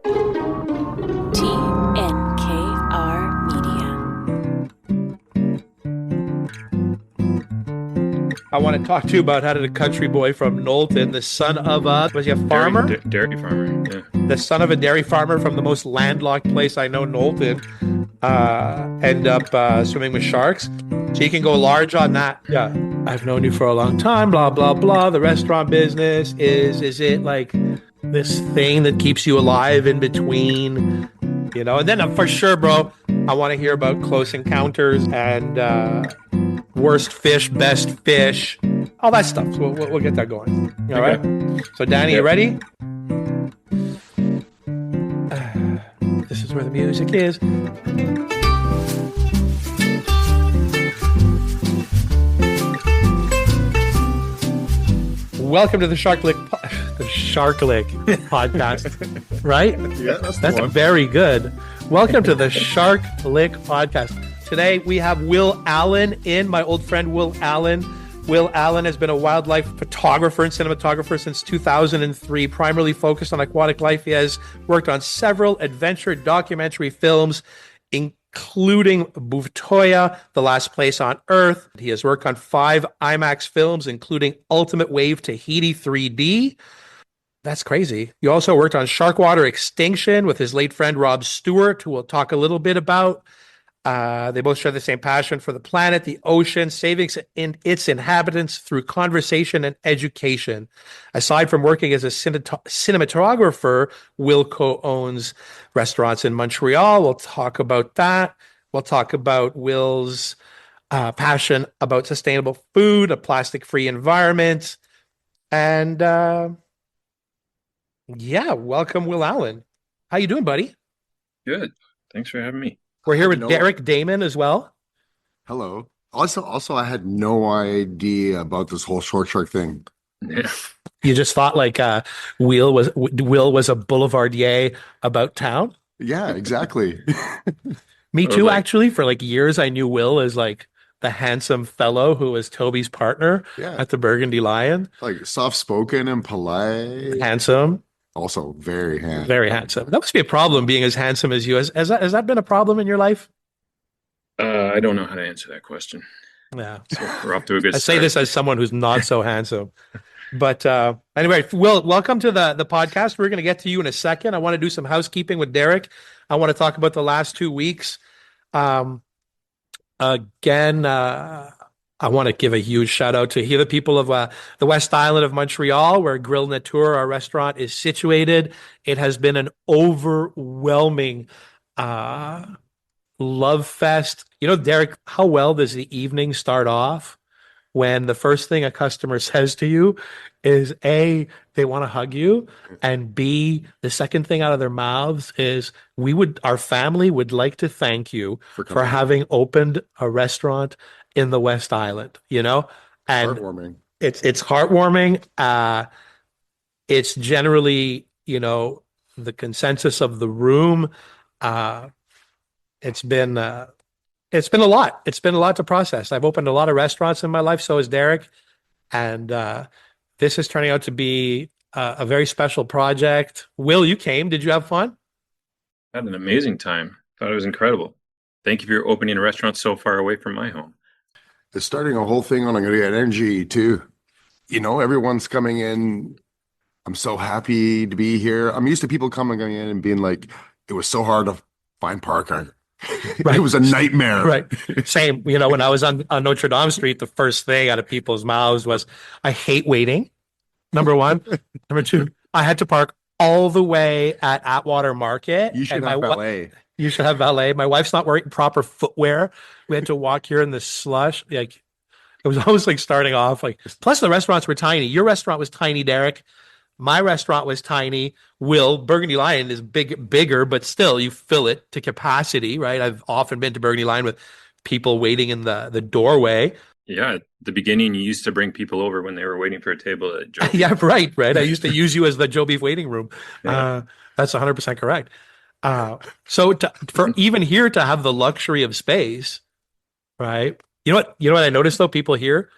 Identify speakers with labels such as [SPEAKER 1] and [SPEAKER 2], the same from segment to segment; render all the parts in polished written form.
[SPEAKER 1] TNKR Media.
[SPEAKER 2] I want to talk to you about how did a country boy from Knowlton, the son of a, was he a farmer?
[SPEAKER 3] Dairy farmer. Yeah.
[SPEAKER 2] The son of a dairy farmer from the most landlocked place I know, Knowlton, end up swimming with sharks. So you can go large on that. Yeah. I've known you for a long time, blah, blah, blah. The restaurant business is it like this thing that keeps you alive in between, And then for sure, bro, I want to hear about close encounters and worst fish, best fish, all that stuff. So we'll get that going. All right. So, Danny, you ready? This is where the music is. Welcome to the Shark Lick podcast, right?
[SPEAKER 4] Yeah,
[SPEAKER 2] that's very good. Welcome to the Shark Lick podcast. Today we have Will Allen in, my old friend Will Allen. Will Allen has been a wildlife photographer and cinematographer since 2003, primarily focused on aquatic life. He has worked on several adventure documentary films, including Buvtoya, The Last Place on Earth. He has worked on 5 IMAX films, including Ultimate Wave Tahiti 3D. That's crazy. He also worked on Sharkwater Extinction with his late friend Rob Stewart, who we'll talk a little bit about. They both share the same passion for the planet, the ocean, saving its inhabitants through conversation and education. Aside from working as a cinematographer, Will co-owns restaurants in Montreal. We'll talk about that. We'll talk about Will's passion about sustainable food, a plastic-free environment. And welcome, Will Allen. How you doing, buddy?
[SPEAKER 3] Good. Thanks for having me.
[SPEAKER 2] We're here with Derek Damon as well.
[SPEAKER 4] Hello. Also, I had no idea about this whole short shark thing.
[SPEAKER 3] Yeah.
[SPEAKER 2] You just thought like Will was a boulevardier about town?
[SPEAKER 4] Yeah, exactly.
[SPEAKER 2] Me too, actually. For like years, I knew Will as like the handsome fellow who was Toby's partner at the Burgundy Lion.
[SPEAKER 4] Like soft-spoken and polite.
[SPEAKER 2] Handsome.
[SPEAKER 4] Also very handsome.
[SPEAKER 2] Very handsome. That must be a problem being as handsome as you. Has that been a problem in your life?
[SPEAKER 3] I don't know how to answer that question.
[SPEAKER 2] Yeah.
[SPEAKER 3] So we're off to a good start.
[SPEAKER 2] I say this as someone who's not so handsome. But anyway, Will, welcome to the podcast. We're going to get to you in a second. I want to do some housekeeping with Derek. I want to talk about the last 2 weeks. Again, I want to give a huge shout out to the people of the West Island of Montreal, where Grille-Nature, our restaurant, is situated. It has been an overwhelming love fest. Derek, how well does the evening start off when the first thing a customer says to you is A, they want to hug you, and B, the second thing out of their mouths is our family would like to thank you for having opened a restaurant in the West Island, and
[SPEAKER 4] heartwarming.
[SPEAKER 2] It's heartwarming. It's generally, the consensus of the room. It's been a lot. It's been a lot to process. I've opened a lot of restaurants in my life. So has Derek. And this is turning out to be a very special project. Will, you came. Did you have fun?
[SPEAKER 3] I had an amazing time. Thought it was incredible. Thank you for opening a restaurant so far away from my home.
[SPEAKER 4] It's starting a whole thing on a good energy too. Everyone's coming in. I'm so happy to be here. I'm used to people coming in and being like, it was so hard to find parking. Right. It was a nightmare.
[SPEAKER 2] Right. Same. When I was on Notre Dame Street, the first thing out of people's mouths was, I hate waiting. Number one. Number two, I had to park all the way at Atwater Market.
[SPEAKER 4] You should have valet.
[SPEAKER 2] You should have valet. My wife's not wearing proper footwear. We had to walk here in the slush. Like, it was always like starting off like, plus the restaurants were tiny. Your restaurant was tiny, Derek. My restaurant was tiny. Will, Burgundy Lion is bigger, but still you fill it to capacity, right? I've often been to Burgundy Lion with people waiting in the doorway.
[SPEAKER 3] Yeah, at the beginning, you used to bring people over when they were waiting for a table at Joe Beef.
[SPEAKER 2] Yeah, right. I used to use you as the Joe Beef waiting room. Yeah. That's 100% correct. So for even here to have the luxury of space, right? You know what I noticed though? People here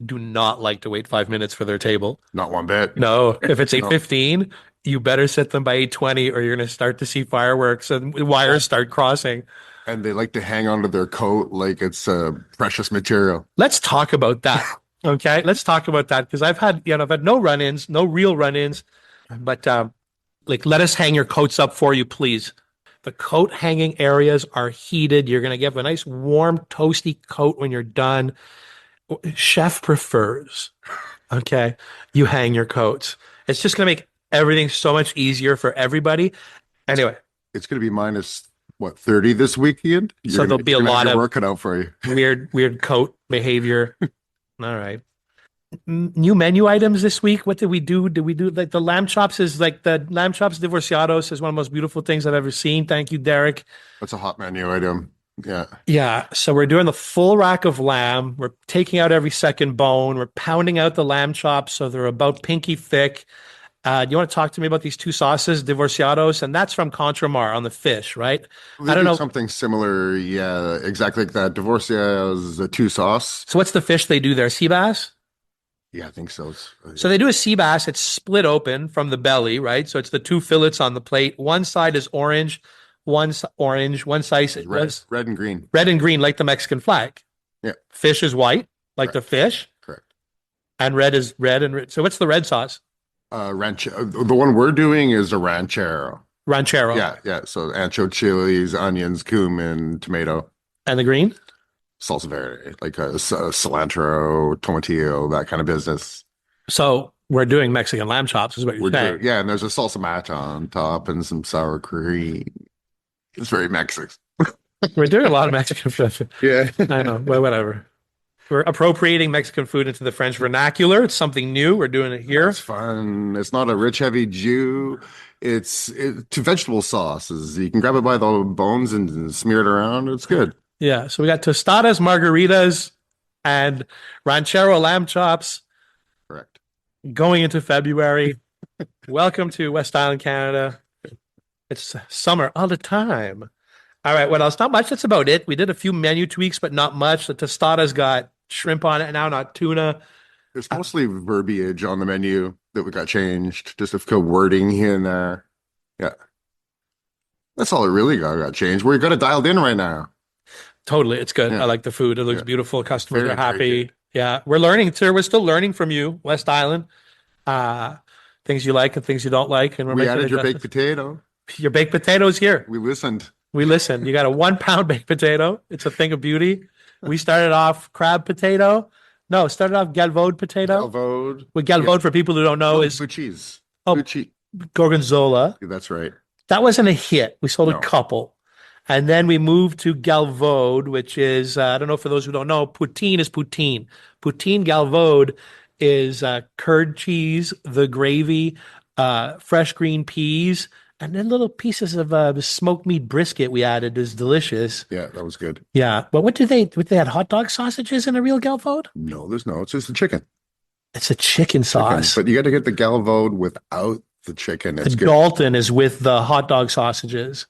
[SPEAKER 2] do not like to wait 5 minutes for their table.
[SPEAKER 4] Not one bit.
[SPEAKER 2] No, if it's 8:15, you better set them by 8:20 or you're going to start to see fireworks and wires start crossing.
[SPEAKER 4] And they like to hang onto their coat like it's a precious material.
[SPEAKER 2] Let's talk about that. Okay, let's talk about that because I've had no run-ins, no real run-ins, but like let us hang your coats up for you, please. The coat hanging areas are heated. You're going to get a nice warm, toasty coat when you're done. Chef prefers, okay, you hang your coats. It's just going to make everything so much easier for everybody. Anyway,
[SPEAKER 4] It's going to be minus what 30 this weekend.
[SPEAKER 2] so there'll be a lot of
[SPEAKER 4] work cut out for you.
[SPEAKER 2] weird coat behavior. All right. New menu items this week. What did we do? Did we do like the lamb chops is like the lamb chops divorciados is one of the most beautiful things I've ever seen. Thank you, Derek.
[SPEAKER 4] That's a hot menu item. Yeah.
[SPEAKER 2] Yeah. So we're doing the full rack of lamb. We're taking out every second bone. We're pounding out the lamb chops so they're about pinky thick. You want to talk to me about these two sauces, divorciados, and that's from Contramar on the fish, right?
[SPEAKER 4] They
[SPEAKER 2] I don't
[SPEAKER 4] do
[SPEAKER 2] know.
[SPEAKER 4] something similar. Yeah, exactly like that. Divorcia is a two sauce.
[SPEAKER 2] So what's the fish they do there? Sea bass?
[SPEAKER 4] Yeah, I think so.
[SPEAKER 2] So they do a sea bass. It's split open from the belly, right? So it's the two fillets on the plate. One side is orange, one's orange, one side is
[SPEAKER 4] red and green.
[SPEAKER 2] red and green, like the Mexican flag.
[SPEAKER 4] Yeah.
[SPEAKER 2] Fish is white, like
[SPEAKER 4] Correct.
[SPEAKER 2] the fish,
[SPEAKER 4] Correct.
[SPEAKER 2] and red is red and red. So what's the red sauce?
[SPEAKER 4] The one we're doing is a ranchero.
[SPEAKER 2] Ranchero.
[SPEAKER 4] Yeah. So ancho chilies, onions, cumin, tomato,
[SPEAKER 2] And the green?
[SPEAKER 4] salsa verde, like cilantro, tomatillo, that kind of business.
[SPEAKER 2] So we're doing Mexican lamb chops, is what you're saying.
[SPEAKER 4] Yeah, and there's a salsa macha on top and some sour cream. It's very Mexican.
[SPEAKER 2] We're doing a lot of Mexican food.
[SPEAKER 4] Yeah.
[SPEAKER 2] I know, but whatever. We're appropriating Mexican food into the French vernacular. It's something new. We're doing it here.
[SPEAKER 4] It's fun. It's not a rich, heavy Jew. It's two vegetable sauces. You can grab it by the bones and smear it around. It's good.
[SPEAKER 2] Yeah. So we got tostadas, margaritas, and ranchero lamb chops
[SPEAKER 4] Correct.
[SPEAKER 2] going into February. Welcome to West Island, Canada. It's summer all the time. All right. What else? Not much. That's about it. We did a few menu tweaks, but not much. The tostadas got shrimp on it now, not tuna.
[SPEAKER 4] There's mostly verbiage on the menu that we got changed. Just a few wording here and there. Yeah. That's all it really got changed. We're got it dialed in right now.
[SPEAKER 2] Totally. It's good.
[SPEAKER 4] Yeah.
[SPEAKER 2] I like the food. It looks
[SPEAKER 4] Yeah.
[SPEAKER 2] beautiful. Customers
[SPEAKER 4] Very,
[SPEAKER 2] are
[SPEAKER 4] very
[SPEAKER 2] happy.
[SPEAKER 4] good.
[SPEAKER 2] Yeah. We're learning, sir. We're still learning from you, West Island. Things you like and things you don't like. And we're
[SPEAKER 4] We
[SPEAKER 2] making
[SPEAKER 4] added your baked
[SPEAKER 2] adjustments.
[SPEAKER 4] potato.
[SPEAKER 2] Your baked potatoes here.
[SPEAKER 4] We listened.
[SPEAKER 2] We listen. You got a 1 pound baked potato. It's a thing of beauty. We started off crab potato. No, started off galvode potato.
[SPEAKER 4] Galvode.
[SPEAKER 2] What galvode, for people who don't know, is
[SPEAKER 4] blue cheese.
[SPEAKER 2] Oh.
[SPEAKER 4] Blue cheese.
[SPEAKER 2] gorgonzola.
[SPEAKER 4] That's right.
[SPEAKER 2] That wasn't a hit. We sold
[SPEAKER 4] No.
[SPEAKER 2] a couple. And then we moved to galvode, which is, I don't know, for those who don't know, poutine is poutine. Poutine galvode is curd cheese, the gravy, fresh green peas, and then little pieces of smoked meat brisket we added is delicious.
[SPEAKER 4] Yeah, that was good.
[SPEAKER 2] Yeah. But what they had hot dog sausages in a real galvode?
[SPEAKER 4] No, it's just the chicken.
[SPEAKER 2] It's a chicken sauce.
[SPEAKER 4] But you got to get the galvode without the chicken.
[SPEAKER 2] The
[SPEAKER 4] It's good.
[SPEAKER 2] Dalton is with the hot dog sausages.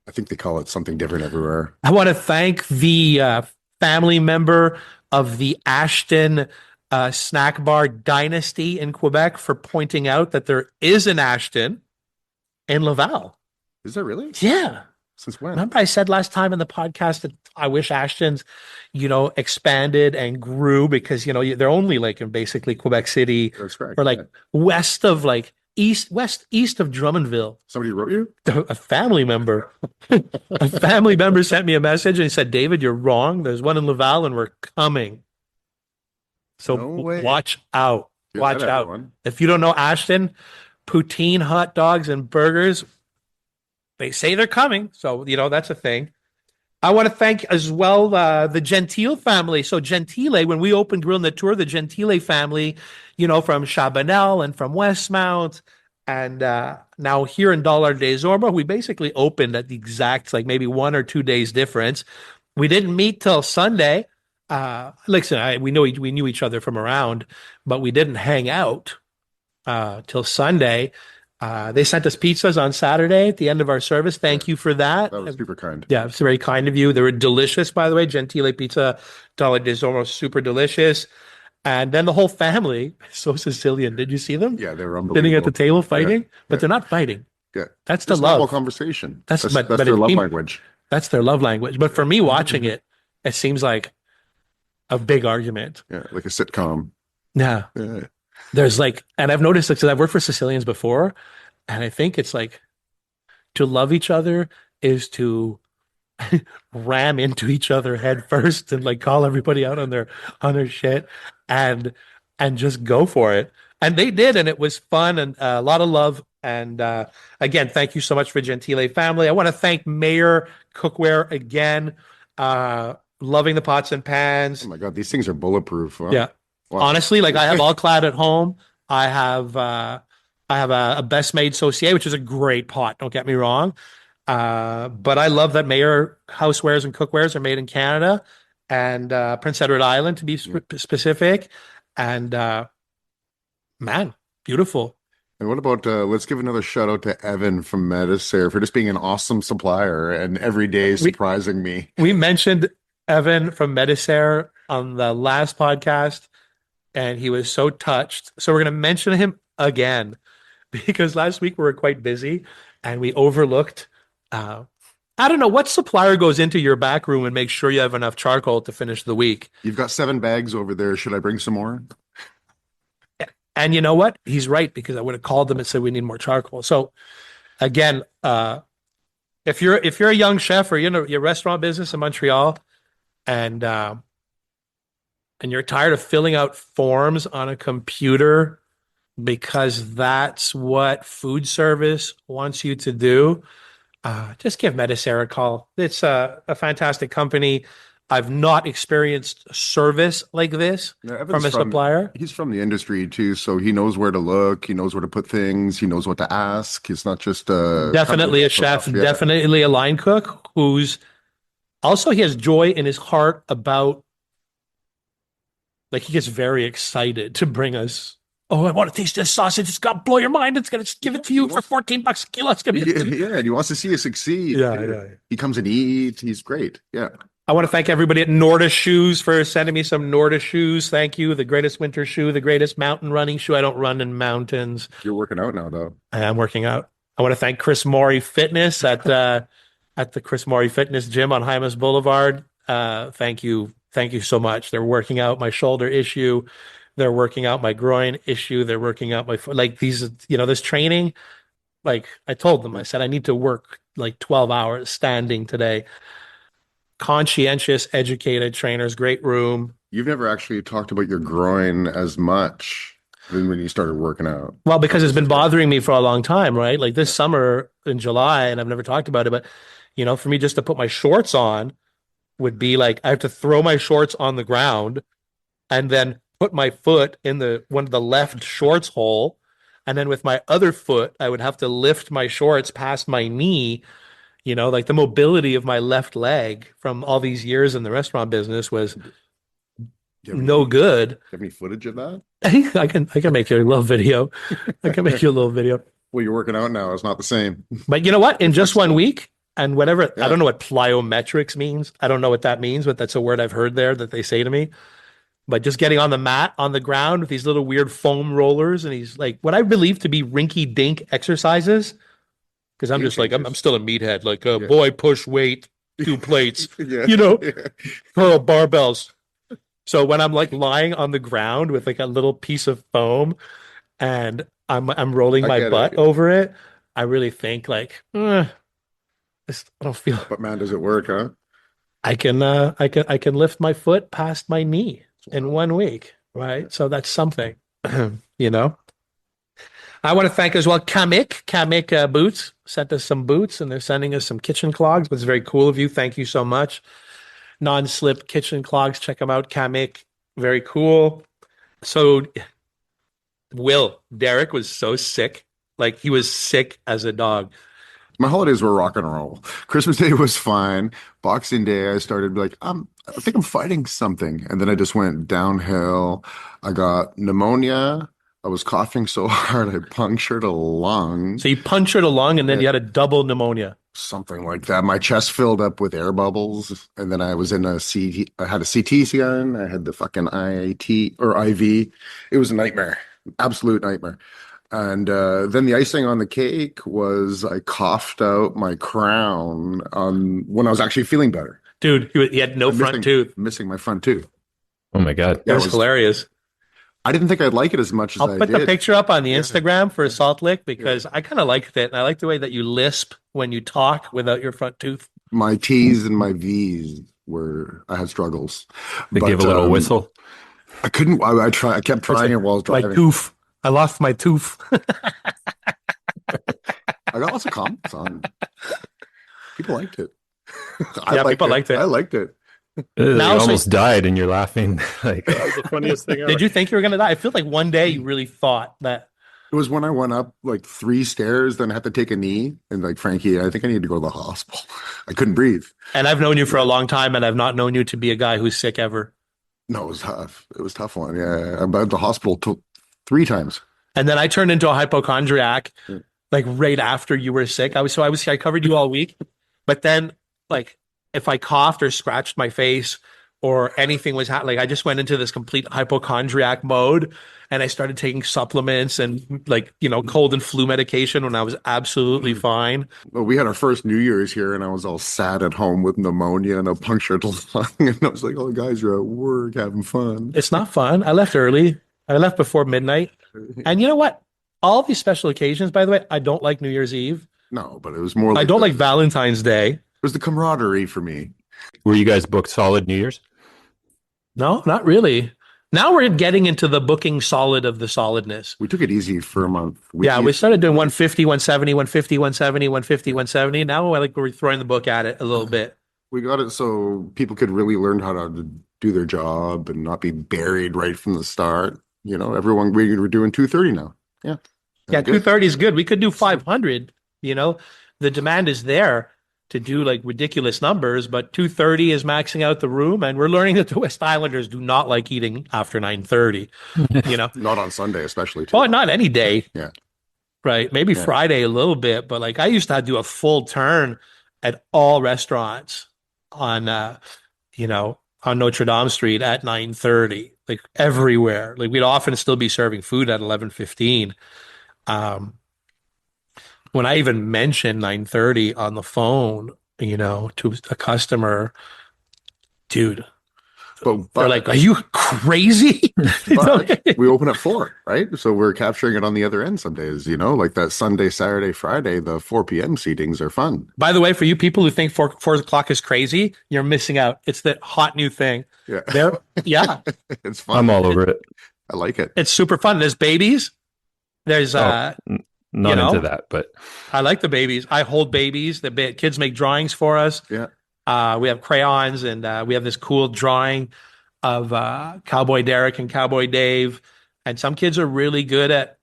[SPEAKER 4] I think they call it something different everywhere.
[SPEAKER 2] I want to thank the family member of the Ashton snack bar dynasty in Quebec for pointing out that there is an Ashton in Laval.
[SPEAKER 4] Is that really?
[SPEAKER 2] Yeah.
[SPEAKER 4] Since when?
[SPEAKER 2] Remember I said last time in the podcast that I wish Ashton's, expanded and grew because, they're only like in basically Quebec City
[SPEAKER 4] That's correct.
[SPEAKER 2] or like
[SPEAKER 4] Yeah.
[SPEAKER 2] west of like east of Drummondville.
[SPEAKER 4] Somebody wrote you?
[SPEAKER 2] A family member. A family member sent me a message and he said, David, you're wrong. There's one in Laval and we're coming. So
[SPEAKER 4] No way.
[SPEAKER 2] watch out.
[SPEAKER 4] Hear
[SPEAKER 2] Watch
[SPEAKER 4] that,
[SPEAKER 2] out.
[SPEAKER 4] everyone.
[SPEAKER 2] If you don't know Ashton, poutine hot dogs and burgers, they say they're coming. So, that's a thing. I want to thank as well the Gentile family. So Gentile, when we opened Grille-Nature, the Gentile family, from Chabanel and from Westmount, and now here in Dollar des Ormeaux, we basically opened at the exact, like maybe 1 or 2 days difference. We didn't meet till Sunday. Listen, we knew each other from around, but we didn't hang out till Sunday. They sent us pizzas on Saturday at the end of our service. Thank you for that.
[SPEAKER 4] That was super kind.
[SPEAKER 2] Yeah, it's very kind of you. They were delicious, by the way. Gentile pizza, Dollar des Ormeaux, super delicious. And then the whole family is so Sicilian. Did you see them?
[SPEAKER 4] Yeah, they were
[SPEAKER 2] Sitting at the
[SPEAKER 4] unbelievable.
[SPEAKER 2] table fighting, but
[SPEAKER 4] Yeah.
[SPEAKER 2] they're not fighting.
[SPEAKER 4] Yeah.
[SPEAKER 2] That's the
[SPEAKER 4] Just normal
[SPEAKER 2] love.
[SPEAKER 4] conversation.
[SPEAKER 2] That's
[SPEAKER 4] That's
[SPEAKER 2] but
[SPEAKER 4] their
[SPEAKER 2] it
[SPEAKER 4] love
[SPEAKER 2] seems
[SPEAKER 4] language.
[SPEAKER 2] that's their love language. But for me watching it, it seems like a big argument.
[SPEAKER 4] Yeah, like a sitcom.
[SPEAKER 2] Yeah.
[SPEAKER 4] Yeah.
[SPEAKER 2] There's like, and I've noticed this because I've worked for Sicilians before, and I think it's like to love each other is to ram into each other head first and like call everybody out on their shit and just go for it. And they did, and it was fun and a lot of love. And again, thank you so much for Gentile family. I want to thank Mayor Cookware again. Loving the pots and pans.
[SPEAKER 4] Oh my God, these things are bulletproof. Huh?
[SPEAKER 2] Yeah.
[SPEAKER 4] Wow.
[SPEAKER 2] Honestly, like I have all clad at home. I have a Best Made Saucier, which is a great pot. Don't get me wrong. But I love that Mayor housewares and cookwares are made in Canada and Prince Edward Island to be specific. And man, beautiful.
[SPEAKER 4] And what about let's give another shout out to Evan from Medicare for just being an awesome supplier and every day surprising me.
[SPEAKER 2] We mentioned Evan from Medicare on the last podcast, and he was so touched. So we're going to mention him again because last week we were quite busy and we overlooked. I don't know what supplier goes into your back room and makes sure you have enough charcoal to finish the week.
[SPEAKER 4] You've got 7 bags over there. Should I bring some more?
[SPEAKER 2] And you know what? He's right because I would have called them and said we need more charcoal. So again, if you're a young chef or you're in your restaurant business in Montreal and you're tired of filling out forms on a computer because that's what food service wants you to do, just give Medicare a call. It's a fantastic company. I've not experienced service like this from a supplier.
[SPEAKER 4] He's from the industry too, so he knows where to look. He knows where to put things. He knows what to ask. He's not just
[SPEAKER 2] definitely a chef,
[SPEAKER 4] yeah.
[SPEAKER 2] Definitely a line cook who's also he has joy in his heart about like he gets very excited to bring us. Oh, I want to taste this sausage. It's got to blow your mind. It's going to give it to you for $14 a kilo. It's gonna be
[SPEAKER 4] yeah, and he wants to see you succeed.
[SPEAKER 2] Yeah.
[SPEAKER 4] He comes and eats. He's great. Yeah.
[SPEAKER 2] I want to thank everybody at Norda Shoes for sending me some Norda shoes. Thank you. The greatest winter shoe, the greatest mountain running shoe. I don't run in mountains.
[SPEAKER 4] You're working out now, though.
[SPEAKER 2] I am working out. I want to thank Chris Morey Fitness at the Chris Morey Fitness Gym on Hymas Boulevard. Thank you. Thank you so much. They're working out my shoulder issue. They're working out my groin issue. They're working out my foot. Like these, this training, like I told them, I said, I need to work like 12 hours standing today. Conscientious, educated trainers, great room.
[SPEAKER 4] You've never actually talked about your groin as much than when you started working out.
[SPEAKER 2] Well, because it's been bothering me for a long time, right? Like this summer in July, and I've never talked about it, but for me just to put my shorts on would be like I have to throw my shorts on the ground and then put my foot in one of the left shorts hole. And then with my other foot, I would have to lift my shorts past my knee. Like the mobility of my left leg from all these years in the restaurant business was no good.
[SPEAKER 4] Do you have any footage of that?
[SPEAKER 2] I can make you a little video. I can make you a little video.
[SPEAKER 4] Well, you're working out now. It's not the same.
[SPEAKER 2] But you know what? In just 1 week and whatever, I don't know what plyometrics means. I don't know what that means, but that's a word I've heard there that they say to me. But just getting on the mat on the ground with these little weird foam rollers and he's like what I believe to be rinky dink exercises. Because I'm just like, I'm still a meathead. Like, boy, push weight, 2 plates, curl barbells. So when I'm like lying on the ground with like a little piece of foam and I'm rolling my butt over it, I really think like, I don't feel.
[SPEAKER 4] But man, does it work, huh?
[SPEAKER 2] I can lift my foot past my knee in 1 week, right? So that's something, I want to thank as well Kamik Boots sent us some boots and they're sending us some kitchen clogs. It's very cool of you. Thank you so much. Non-slip kitchen clogs. Check them out. Kamik. Very cool. So Derek was so sick. Like he was sick as a dog.
[SPEAKER 4] My holidays were rock and roll. Christmas Day was fine. Boxing Day, I started like, I think I'm fighting something. And then I just went downhill. I got pneumonia. I was coughing so hard I punctured a lung,
[SPEAKER 2] So you punctured a lung and then you had a double pneumonia.
[SPEAKER 4] something like that. My chest filled up with air bubbles, and then I was in a CT. I had a CT scan. I had the fucking IAT or IV. It was a nightmare, absolute nightmare. And then the icing on the cake was I coughed out my crown on when I was actually feeling better.
[SPEAKER 2] Dude, he had no
[SPEAKER 4] I'm
[SPEAKER 2] front tooth.
[SPEAKER 4] missing my front tooth.
[SPEAKER 3] Oh my God.
[SPEAKER 2] It was hilarious.
[SPEAKER 4] I didn't think I'd like it as much as
[SPEAKER 2] I'll
[SPEAKER 4] I
[SPEAKER 2] put the
[SPEAKER 4] did.
[SPEAKER 2] picture up on the Instagram for Salt Lick because I kind of liked it. And I like the way that you lisp when you talk without your front tooth.
[SPEAKER 4] My T's and my V's I had struggles.
[SPEAKER 3] They give a little whistle.
[SPEAKER 4] I couldn't, I kept trying it while I was
[SPEAKER 2] My
[SPEAKER 4] driving.
[SPEAKER 2] tooth. I lost my tooth.
[SPEAKER 4] I got lots of comments on. People liked it.
[SPEAKER 2] People liked it.
[SPEAKER 4] I liked it.
[SPEAKER 3] You
[SPEAKER 2] Now, so-
[SPEAKER 3] almost died and you're laughing. Like, that was the funniest thing ever.
[SPEAKER 2] Did you think you were going to die? I feel like one day you really thought that.
[SPEAKER 4] It was when I went up like 3 stairs, then I had to take a knee, and like Frankie, I think I need to go to the hospital. I couldn't breathe.
[SPEAKER 2] And I've known you for a long time, and I've not known you to be a guy who's sick ever.
[SPEAKER 4] No, it was tough. It was a tough one. Yeah, I'm at the hospital 3 times.
[SPEAKER 2] And then I turned into a hypochondriac, like right after you were sick. I covered you all week, but then like if I coughed or scratched my face or anything was happening, like I just went into this complete hypochondriac mode, and I started taking supplements and like cold and flu medication when I was absolutely fine.
[SPEAKER 4] Well, we had our first New Year's here, and I was all sad at home with pneumonia and a punctured lung, and I was like, "Oh, guys are at work having fun."
[SPEAKER 2] It's not fun. I left early. I left before midnight. And you know what? All these special occasions, by the way, I don't like New Year's Eve.
[SPEAKER 4] No, but it was more.
[SPEAKER 2] I don't like Valentine's Day.
[SPEAKER 4] It was the camaraderie for me.
[SPEAKER 3] Were you guys booked solid New Year's?
[SPEAKER 2] No, not really. Now we're getting into the booking solid of the solidness.
[SPEAKER 4] We took it easy for a month.
[SPEAKER 2] We started doing 150, 170, 150, 170, 150, 170. Now we're throwing the book at it a little bit.
[SPEAKER 4] We got it so people could really learn how to do their job and not be buried right from the start. Everyone, we were doing 230 now. Yeah.
[SPEAKER 2] Yeah, 230 is good. We could do 500. The demand is there to do like ridiculous numbers, but 230 is maxing out the room, and we're learning that the West Islanders do not like eating after 9:30.
[SPEAKER 4] Not on Sunday, especially. Too.
[SPEAKER 2] Oh, not any day.
[SPEAKER 4] Yeah.
[SPEAKER 2] Right. Maybe Friday a little bit, but like I used to do a full turn at all restaurants on Notre Dame Street at 9:30, like everywhere. Like we'd often still be serving food at 11:15. When I even mentioned 9:30 on the phone, to a customer, dude,
[SPEAKER 4] But
[SPEAKER 2] they're like, "Are you crazy?"
[SPEAKER 4] But we open at 4, right? So we're capturing it on the other end some days, like that Sunday, Saturday, Friday, the 4 p.m. seatings are fun.
[SPEAKER 2] By the way, for you people who think 4 o'clock is crazy, you're missing out. It's the hot new thing.
[SPEAKER 4] Yeah.
[SPEAKER 2] Yeah.
[SPEAKER 4] It's fun.
[SPEAKER 3] I'm all over it.
[SPEAKER 4] I like it.
[SPEAKER 2] It's super fun. There's babies. There's
[SPEAKER 3] not into that, but
[SPEAKER 2] I like the babies. I hold babies. The kids make drawings for us.
[SPEAKER 4] Yeah.
[SPEAKER 2] We have crayons, and we have this cool drawing of Cowboy Derek and Cowboy Dave. And some kids are really good at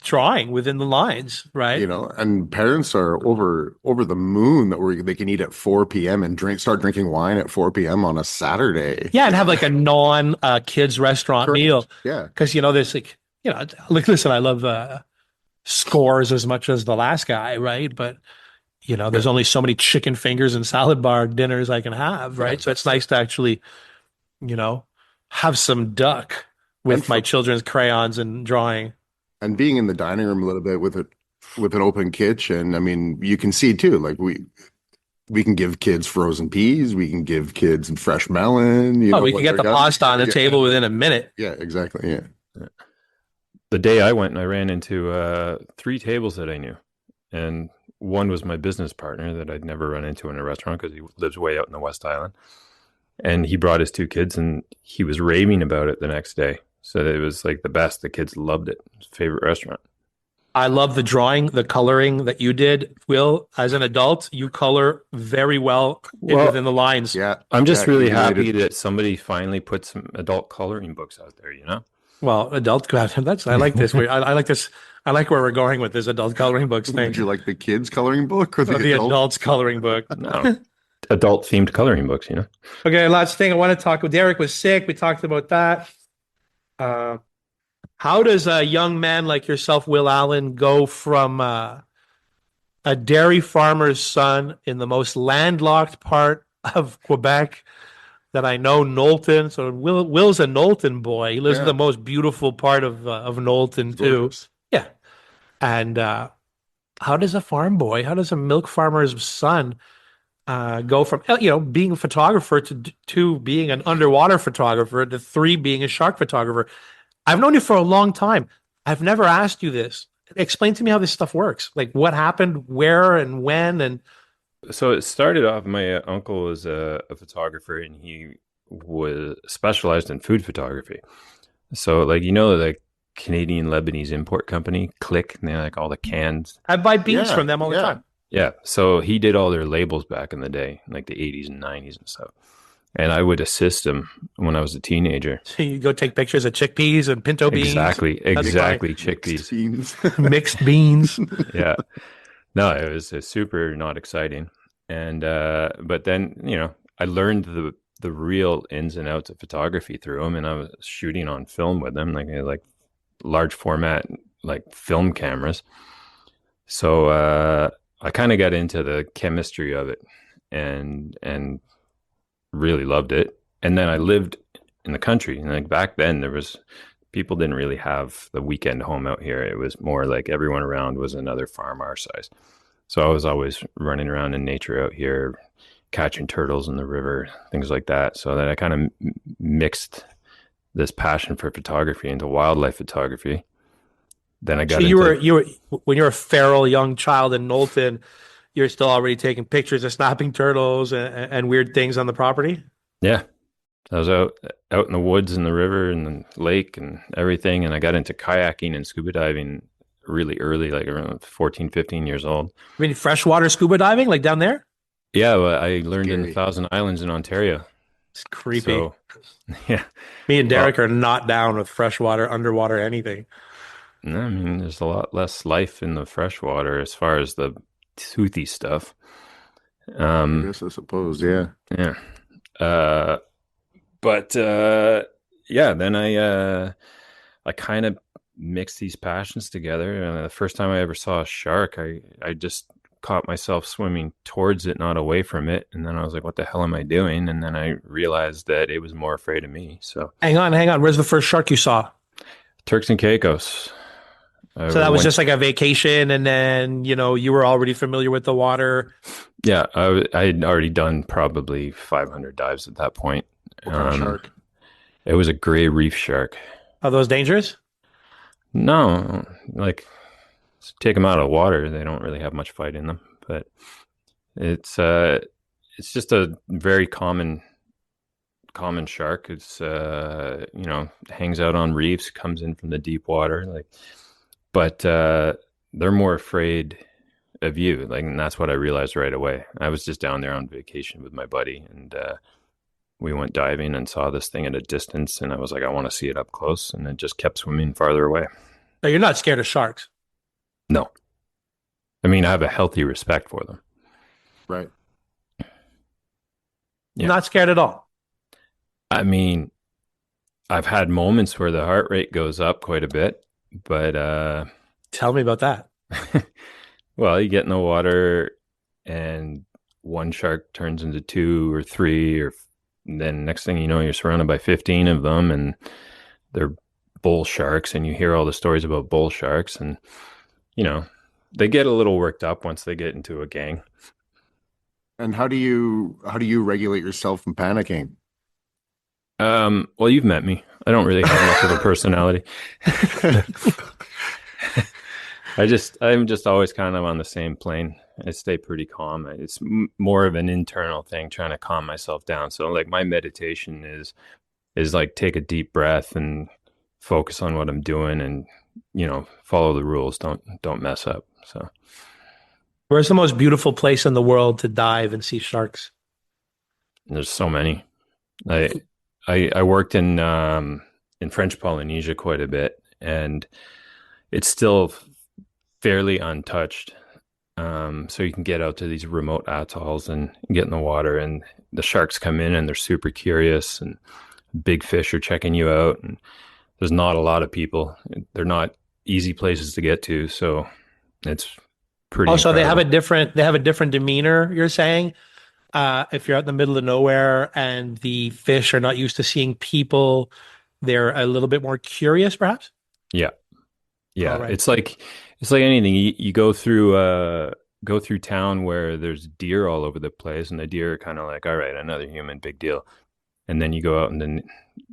[SPEAKER 2] drawing within the lines, right?
[SPEAKER 4] And parents are over the moon that they can eat at 4 p.m. and start drinking wine at 4 p.m. on a Saturday.
[SPEAKER 2] Yeah, and have like a non kids restaurant meal.
[SPEAKER 4] Yeah.
[SPEAKER 2] Because there's like listen, I love scores as much as the last guy, right? But there's only so many chicken fingers and salad bar dinners I can have, right? So it's nice to actually, have some duck with my children's crayons and drawing.
[SPEAKER 4] And being in the dining room a little bit with an open kitchen, I mean, you can see too, like we can give kids frozen peas, we can give kids fresh melon.
[SPEAKER 2] We can get the pasta on the table within a minute.
[SPEAKER 4] Yeah, exactly. Yeah.
[SPEAKER 3] The day I went, I ran into 3 tables that I knew, and one was my business partner that I'd never run into in a restaurant because he lives way out in the West Island, and he brought his 2 kids, and he was raving about it the next day. So it was like the best. The kids loved it. It was his favorite restaurant.
[SPEAKER 2] I love the drawing, the coloring that you did, Will. As an adult, you color very well within the lines.
[SPEAKER 4] Yeah,
[SPEAKER 3] I'm just really happy that somebody finally put some adult coloring books out there.
[SPEAKER 2] Well, adult. I like this. I like this. I like where we're going with this adult coloring books thing.
[SPEAKER 4] Did you like the kids coloring book or
[SPEAKER 2] the adults coloring book?
[SPEAKER 3] No, adult themed coloring books. Okay,
[SPEAKER 2] last thing I want to talk about. Derek was sick. We talked about that. How does a young man like yourself, Will Allen, go from a dairy farmer's son in the most landlocked part of Quebec that I know, Knowlton? So Will's a Knowlton boy. He lives in
[SPEAKER 4] Yeah,
[SPEAKER 2] the most beautiful part of Knowlton
[SPEAKER 4] it's
[SPEAKER 2] too.
[SPEAKER 4] gorgeous.
[SPEAKER 2] Yeah. And how does a farm boy, how does a milk farmer's son go from being a photographer to being an underwater photographer to three being a shark photographer? I've known you for a long time. I've never asked you this. Explain to me how this stuff works. Like what happened, where and when, and
[SPEAKER 3] So it started off, my uncle was a photographer and he was specialized in food photography. So like, the Canadian Lebanese import company, Click, and they like all the cans.
[SPEAKER 2] I buy beans
[SPEAKER 4] Yeah,
[SPEAKER 2] from them all the
[SPEAKER 4] yeah.
[SPEAKER 2] time.
[SPEAKER 3] Yeah. So he did all their labels back in the day, like the 80s and 90s and stuff. And I would assist him when I was a teenager.
[SPEAKER 2] So you go take pictures of chickpeas and pinto beans.
[SPEAKER 3] Exactly.
[SPEAKER 2] That'd be funny.
[SPEAKER 3] Exactly.
[SPEAKER 4] Mixed
[SPEAKER 3] Chickpeas.
[SPEAKER 4] beans.
[SPEAKER 2] Mixed beans.
[SPEAKER 3] Yeah. No, it was super not exciting. And but then, I learned the real ins and outs of photography through him, and I was shooting on film with them, like large format like film cameras. So I kind of got into the chemistry of it and really loved it. And then I lived in the country, and like back then there was people didn't really have the weekend home out here. It was more like everyone around was another farm our size. So I was always running around in nature out here, catching turtles in the river, things like that. So that I kind of mixed this passion for photography into wildlife photography. Then I
[SPEAKER 2] So
[SPEAKER 3] got
[SPEAKER 2] you were when you were a feral young child in Knowlton, you're still already taking pictures of snapping turtles and weird things on the property.
[SPEAKER 3] yeah, I was out in the woods and the river and the lake and everything. And I got into kayaking and scuba diving really early, like around 14, 15 years old.
[SPEAKER 2] I mean, freshwater scuba diving, like down there.
[SPEAKER 3] Yeah, well, I learned in
[SPEAKER 4] Scary.
[SPEAKER 3] Thousand Islands in Ontario.
[SPEAKER 2] It's creepy.
[SPEAKER 3] So, yeah.
[SPEAKER 2] Me and
[SPEAKER 3] Well,
[SPEAKER 2] Derek are not down with freshwater, underwater, anything.
[SPEAKER 3] no, I mean, there's a lot less life in the freshwater as far as the toothy stuff.
[SPEAKER 4] I
[SPEAKER 3] Um,
[SPEAKER 4] guess I suppose, yeah.
[SPEAKER 3] yeah. Uh, but yeah, then I kind of mixed these passions together. And the first time I ever saw a shark, I just caught myself swimming towards it, not away from it. And then I was like, what the hell am I doing? And then I realized that it was more afraid of me. So
[SPEAKER 2] Hang on, hang on. Where's the first shark you saw?
[SPEAKER 3] Turks and Caicos.
[SPEAKER 2] So that was
[SPEAKER 3] Went,
[SPEAKER 2] just like a vacation, and then you were already familiar with the water.
[SPEAKER 3] yeah, I had already done probably 500 dives at that point.
[SPEAKER 4] What kind of shark?
[SPEAKER 3] It was a gray reef shark.
[SPEAKER 2] Are those dangerous?
[SPEAKER 3] No, like take them out of the water. They don't really have much fight in them, but it's just a very common shark. It's hangs out on reefs, comes in from the deep water, but they're more afraid of you. Like, and that's what I realized right away. I was just down there on vacation with my buddy, and we went diving and saw this thing at a distance, and I was like, I want to see it up close, and it just kept swimming farther away.
[SPEAKER 2] No, you're not scared of sharks.
[SPEAKER 3] No, I mean, I have a healthy respect for them.
[SPEAKER 4] Right.
[SPEAKER 3] Yeah.
[SPEAKER 2] Not scared at all.
[SPEAKER 3] I mean, I've had moments where the heart rate goes up quite a bit, but
[SPEAKER 2] Tell me about that.
[SPEAKER 3] well, you get in the water and one shark turns into two or three, or then next thing you know, you're surrounded by 15 of them, and they're bull sharks, and you hear all the stories about bull sharks, and they get a little worked up once they get into a gang.
[SPEAKER 4] And how do you regulate yourself from panicking?
[SPEAKER 3] Well, you've met me. I don't really have much of a personality. I'm just always kind of on the same plane. I stay pretty calm. It's more of an internal thing, trying to calm myself down. So like my meditation is like take a deep breath and focus on what I'm doing, and follow the rules. Don't mess up. So
[SPEAKER 2] Where's the most beautiful place in the world to dive and see sharks?
[SPEAKER 3] there's so many. I worked in French Polynesia quite a bit, and it's still fairly untouched. So you can get out to these remote atolls and get in the water, and the sharks come in and they're super curious, and big fish are checking you out, and there's not a lot of people. They're not easy places to get to, so it's pretty
[SPEAKER 2] Oh, so
[SPEAKER 3] incredible.
[SPEAKER 2] they have a different demeanor, you're saying? If you're out in the middle of nowhere and the fish are not used to seeing people, they're a little bit more curious, perhaps?
[SPEAKER 3] Yeah.
[SPEAKER 2] All
[SPEAKER 3] Yeah,
[SPEAKER 2] right.
[SPEAKER 3] it's like anything. You go through town where there's deer all over the place, and the deer are kind of like, all right, another human, big deal. And then you go out in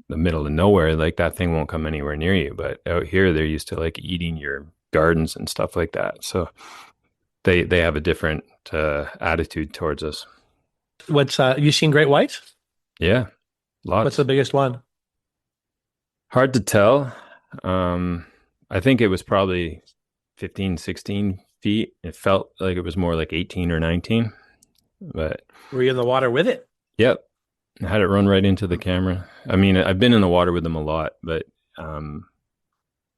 [SPEAKER 3] the middle of nowhere, like that thing won't come anywhere near you. But out here, they're used to like eating your gardens and stuff like that. So they have a different attitude towards us.
[SPEAKER 2] You seen great whites?
[SPEAKER 3] Yeah,
[SPEAKER 2] What's the
[SPEAKER 3] lots.
[SPEAKER 2] biggest one?
[SPEAKER 3] Hard to tell. Um, I think it was probably 15, 16 feet. It felt like it was more like 18 or 19. But
[SPEAKER 2] Were you in the water with it?
[SPEAKER 3] yep, I had it run right into the camera. I mean, I've been in the water with them a lot, but um,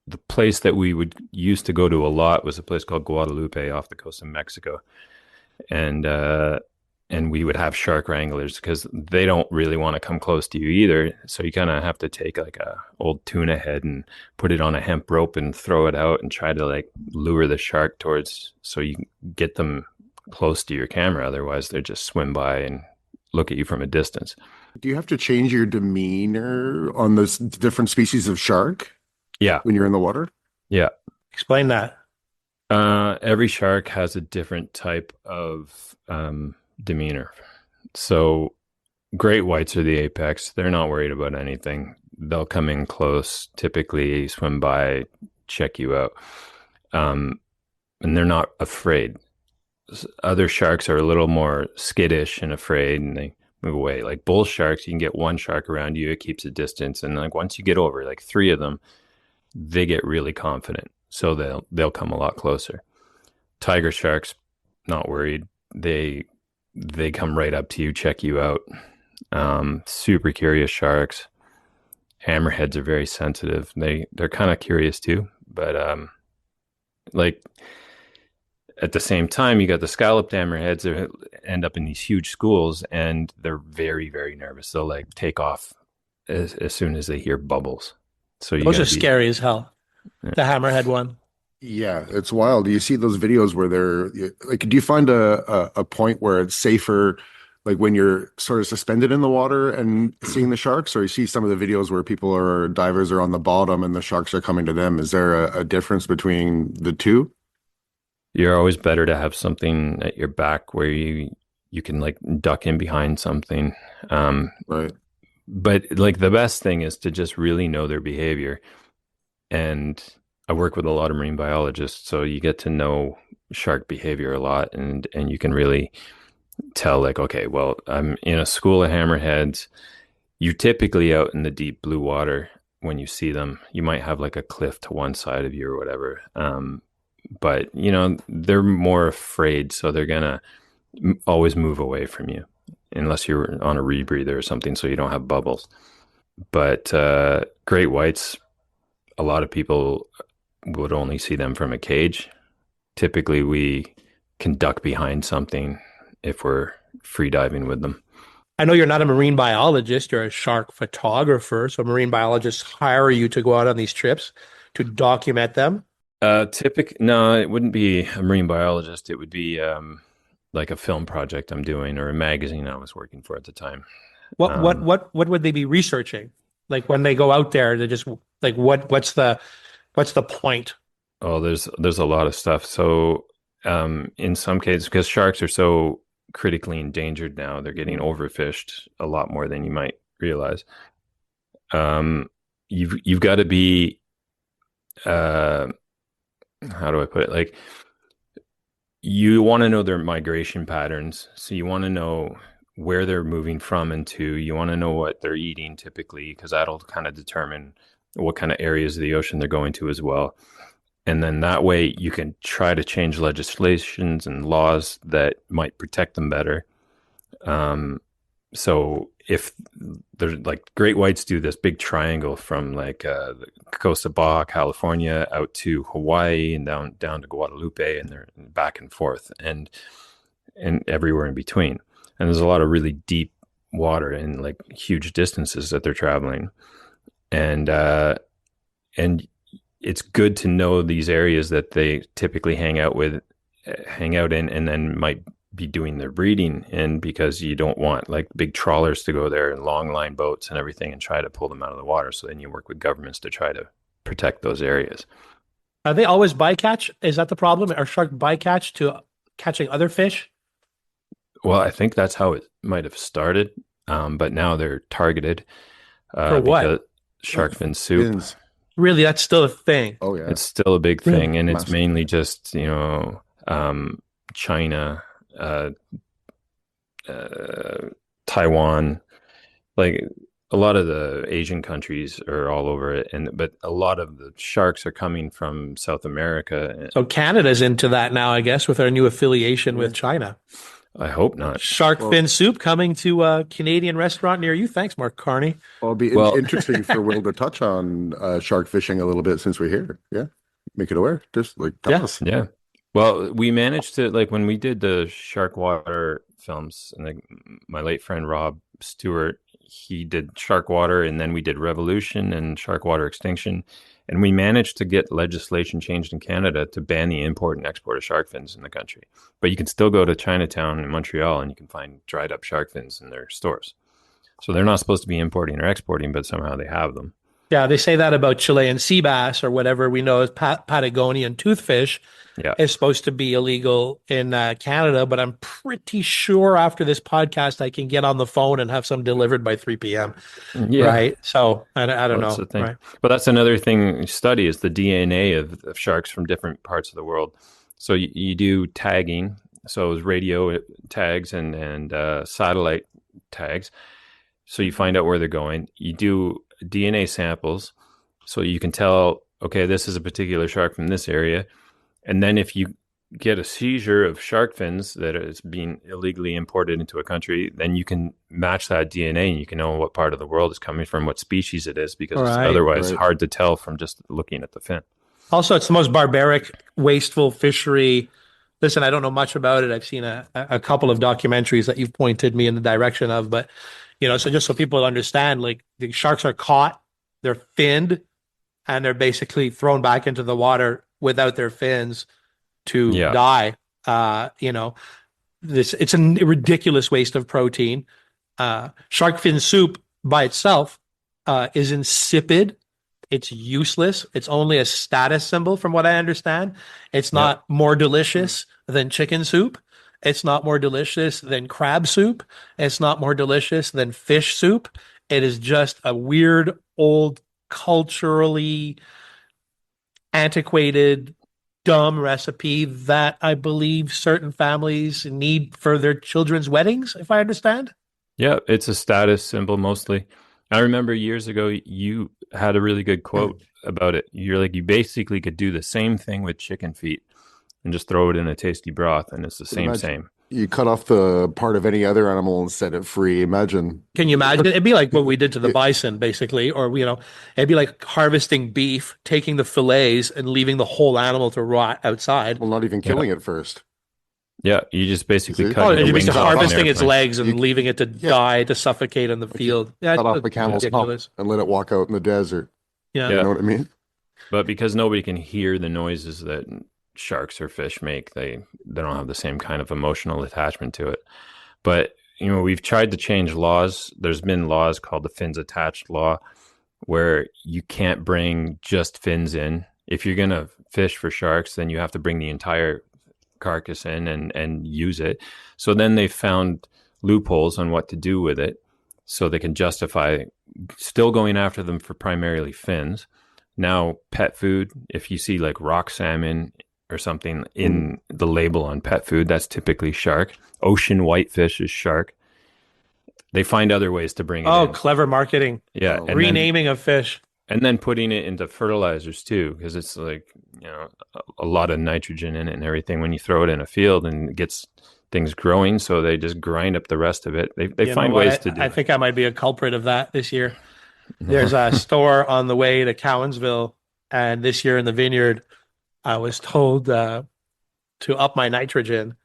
[SPEAKER 3] the place that we would used to go to a lot was a place called Guadalupe off the coast of Mexico. And and we would have shark wranglers because they don't really want to come close to you either. So you kind of have to take like a old tuna head and put it on a hemp rope and throw it out and try to like lure the shark towards so you can get them close to your camera. Otherwise, they just swim by and look at you from a distance.
[SPEAKER 4] Do you have to change your demeanor on the different species of shark
[SPEAKER 3] Yeah,
[SPEAKER 4] when you're in the water?
[SPEAKER 3] yeah.
[SPEAKER 2] Explain that.
[SPEAKER 3] Every shark has a different type of demeanor. So great whites are the apex. They're not worried about anything. They'll come in close, typically swim by, check you out. Um, and they're not afraid. Other sharks are a little more skittish and afraid and they move away. Like bull sharks, you can get one shark around you, it keeps a distance. And like once you get over like three of them, they get really confident. So they'll come a lot closer. Tiger sharks, not worried. They come right up to you, check you out. Super curious sharks. Hammerheads are very sensitive. They're kind of curious too, but like at the same time, you got the scalloped hammerheads that end up in these huge schools, and they're very very nervous. They'll like take off as soon as they hear bubbles. So you
[SPEAKER 2] Those
[SPEAKER 3] got
[SPEAKER 2] are
[SPEAKER 3] to be.
[SPEAKER 2] scary as hell. The hammerhead one.
[SPEAKER 4] Yeah, it's wild. Do you see those videos where like, do you find a point where it's safer, like when you're sort of suspended in the water and seeing the sharks, or you see some of the videos where divers are on the bottom and the sharks are coming to them? Is there a difference between the two?
[SPEAKER 3] You're always better to have something at your back where you can like duck in behind something. Um,
[SPEAKER 4] Right.
[SPEAKER 3] but like the best thing is to just really know their behavior. And I work with a lot of marine biologists, so you get to know shark behavior a lot, and you can really tell like, okay, well, I'm in a school of hammerheads. You're typically out in the deep blue water when you see them. You might have like a cliff to one side of you or whatever. But you know, they're more afraid, so they're gonna always move away from you unless you're on a rebreather or something, so you don't have bubbles. But great whites, a lot of people would only see them from a cage. Typically, we can duck behind something if we're free diving with them.
[SPEAKER 2] I know you're not a marine biologist, you're a shark photographer. So marine biologists hire you to go out on these trips to document them.
[SPEAKER 3] No, it wouldn't be a marine biologist. It would be like a film project I'm doing or a magazine I was working for at the time. Um,
[SPEAKER 2] What would they be researching? Like when they go out there, they just like what's the point?
[SPEAKER 3] oh, there's a lot of stuff. So, in some cases, because sharks are so critically endangered now, they're getting overfished a lot more than you might realize. Um, you've got to be uh, how do I put it? Like you want to know their migration patterns. So you want to know where they're moving from and to. You want to know what they're eating typically, because that'll kind of determine what kind of areas of the ocean they're going to as well. And then that way you can try to change legislations and laws that might protect them better. Um, so if there's like great whites do this big triangle from like the coast of Baja California out to Hawaii and down to Guadalupe, and they're back and forth and everywhere in between. And there's a lot of really deep water and like huge distances that they're traveling. And and it's good to know these areas that they typically hang out in, and then might be doing their breeding in, because you don't want like big trawlers to go there and long line boats and everything and try to pull them out of the water. So then you work with governments to try to protect those areas.
[SPEAKER 2] Are they always bycatch? Is that the problem? Are sharks bycatch to catching other fish?
[SPEAKER 3] Well, I think that's how it might have started, but now they're targeted
[SPEAKER 2] For
[SPEAKER 3] because
[SPEAKER 2] what?
[SPEAKER 3] shark fin soup.
[SPEAKER 4] Fins.
[SPEAKER 2] Really, that's still a thing.
[SPEAKER 4] Oh yeah.
[SPEAKER 3] It's still a big thing, and it's
[SPEAKER 4] Massive.
[SPEAKER 3] mainly just China, Taiwan, like a lot of the Asian countries are all over it, but a lot of the sharks are coming from South America.
[SPEAKER 2] So Canada's into that now, I guess, with our new affiliation with China.
[SPEAKER 3] I hope not.
[SPEAKER 2] Shark fin soup coming to a Canadian restaurant near you. Thanks, Mark Carney.
[SPEAKER 4] Well, it'll be
[SPEAKER 3] Well-
[SPEAKER 4] interesting for Will to touch on shark fishing a little bit since we're here. Yeah, make it aware. Just like tell us.
[SPEAKER 3] Yeah. Well, we managed to, like, when we did the shark water films, and like my late friend Rob Stewart, he did shark water, and then we did Revolution and shark water extinction, and we managed to get legislation changed in Canada to ban the import and export of shark fins in the country. But you can still go to Chinatown in Montreal and you can find dried up shark fins in their stores. So they're not supposed to be importing or exporting, but somehow they have them.
[SPEAKER 2] Yeah, they say that about Chilean sea bass or whatever we know as Patagonian toothfish
[SPEAKER 3] Yeah.
[SPEAKER 2] is supposed to be illegal in Canada, but I'm pretty sure after this podcast I can get on the phone and have some delivered by 3 p.m.
[SPEAKER 3] Yeah.
[SPEAKER 2] Right? So I don't
[SPEAKER 3] That's
[SPEAKER 2] know.
[SPEAKER 3] the thing.
[SPEAKER 2] Right?
[SPEAKER 3] But that's another thing you study is the DNA of sharks from different parts of the world. So you do tagging. So it was radio tags and satellite tags. So you find out where they're going. You do DNA samples. So you can tell, okay, this is a particular shark from this area. And then if you get a seizure of shark fins that is being illegally imported into a country, then you can match that DNA and you can know what part of the world it's coming from, what species it is, because it's otherwise hard to tell from just looking at the fin. Also,
[SPEAKER 2] it's the most barbaric, wasteful fishery. Listen, I don't know much about it. I've seen a couple of documentaries that you've pointed me in the direction of, but so just so people understand, like the sharks are caught, they're finned, and they're basically thrown back into the water without their fins to die. It's a ridiculous waste of protein. Shark fin soup by itself is insipid. It's useless. It's only a status symbol from what I understand. It's not more delicious than chicken soup. It's not more delicious than crab soup. It's not more delicious than fish soup. It is just a weird, old, culturally antiquated, dumb recipe that I believe certain families need for their children's weddings, if I understand.
[SPEAKER 3] Yeah, it's a status symbol mostly. I remember years ago, you had a really good quote about it. You're like, you basically could do the same thing with chicken feet and just throw it in a tasty broth, and it's the same.
[SPEAKER 4] You cut off the part of any other animal and set it free. Imagine.
[SPEAKER 2] Can you imagine? It'd be like what we did to the bison, basically, or it'd be like harvesting beef, taking the fillets and leaving the whole animal to rot outside.
[SPEAKER 4] Well, not even killing it first.
[SPEAKER 3] Yeah, you just basically
[SPEAKER 2] you're just harvesting its legs and leaving it to die, to suffocate in the field.
[SPEAKER 4] Cut off the camel's hump and let it walk out in the desert.
[SPEAKER 2] Yeah.
[SPEAKER 4] You know what I mean?
[SPEAKER 3] But because nobody can hear the noises that sharks or fish make, they don't have the same kind of emotional attachment to it. But we've tried to change laws. There's been laws called the fins attached law, where you can't bring just fins in. If you're gonna fish for sharks, then you have to bring the entire carcass in and use it. So then they found loopholes on what to do with it, so they can justify still going after them for primarily fins. Now pet food, if you see like rock salmon or something in the label on pet food, that's typically shark. Ocean whitefish is shark. They find other ways to bring it in.
[SPEAKER 2] Oh, clever marketing.
[SPEAKER 3] Yeah.
[SPEAKER 2] And renaming of fish.
[SPEAKER 3] And then putting it into fertilizers too, because it's like, a lot of nitrogen in it and everything when you throw it in a field, and it gets things growing. So they just grind up the rest of it. They find ways to do it.
[SPEAKER 2] I think I might be a culprit of that this year. There's a store on the way to Cowansville, and this year in the vineyard, I was told to up my nitrogen,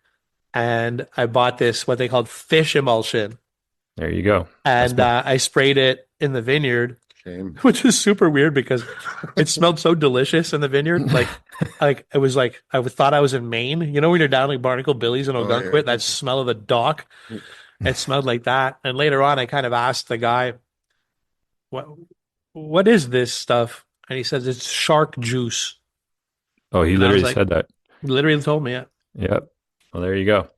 [SPEAKER 2] and I bought this, what they called fish emulsion.
[SPEAKER 3] There you go.
[SPEAKER 2] And I sprayed it in the vineyard,
[SPEAKER 4] Shame.
[SPEAKER 2] which is super weird because it smelled so delicious in the vineyard. Like it was like I thought I was in Maine. You know when you're down like Barnacle Billy's in
[SPEAKER 4] Oh
[SPEAKER 2] Ogunquit, that smell of the dock. It smelled like that. And later on, I kind of asked the guy, "What what is this stuff?" And he says it's shark juice.
[SPEAKER 3] Oh, he
[SPEAKER 2] And I was
[SPEAKER 3] literally
[SPEAKER 2] like,
[SPEAKER 3] said that.
[SPEAKER 2] literally told me it.
[SPEAKER 3] Yep. Well, there you go.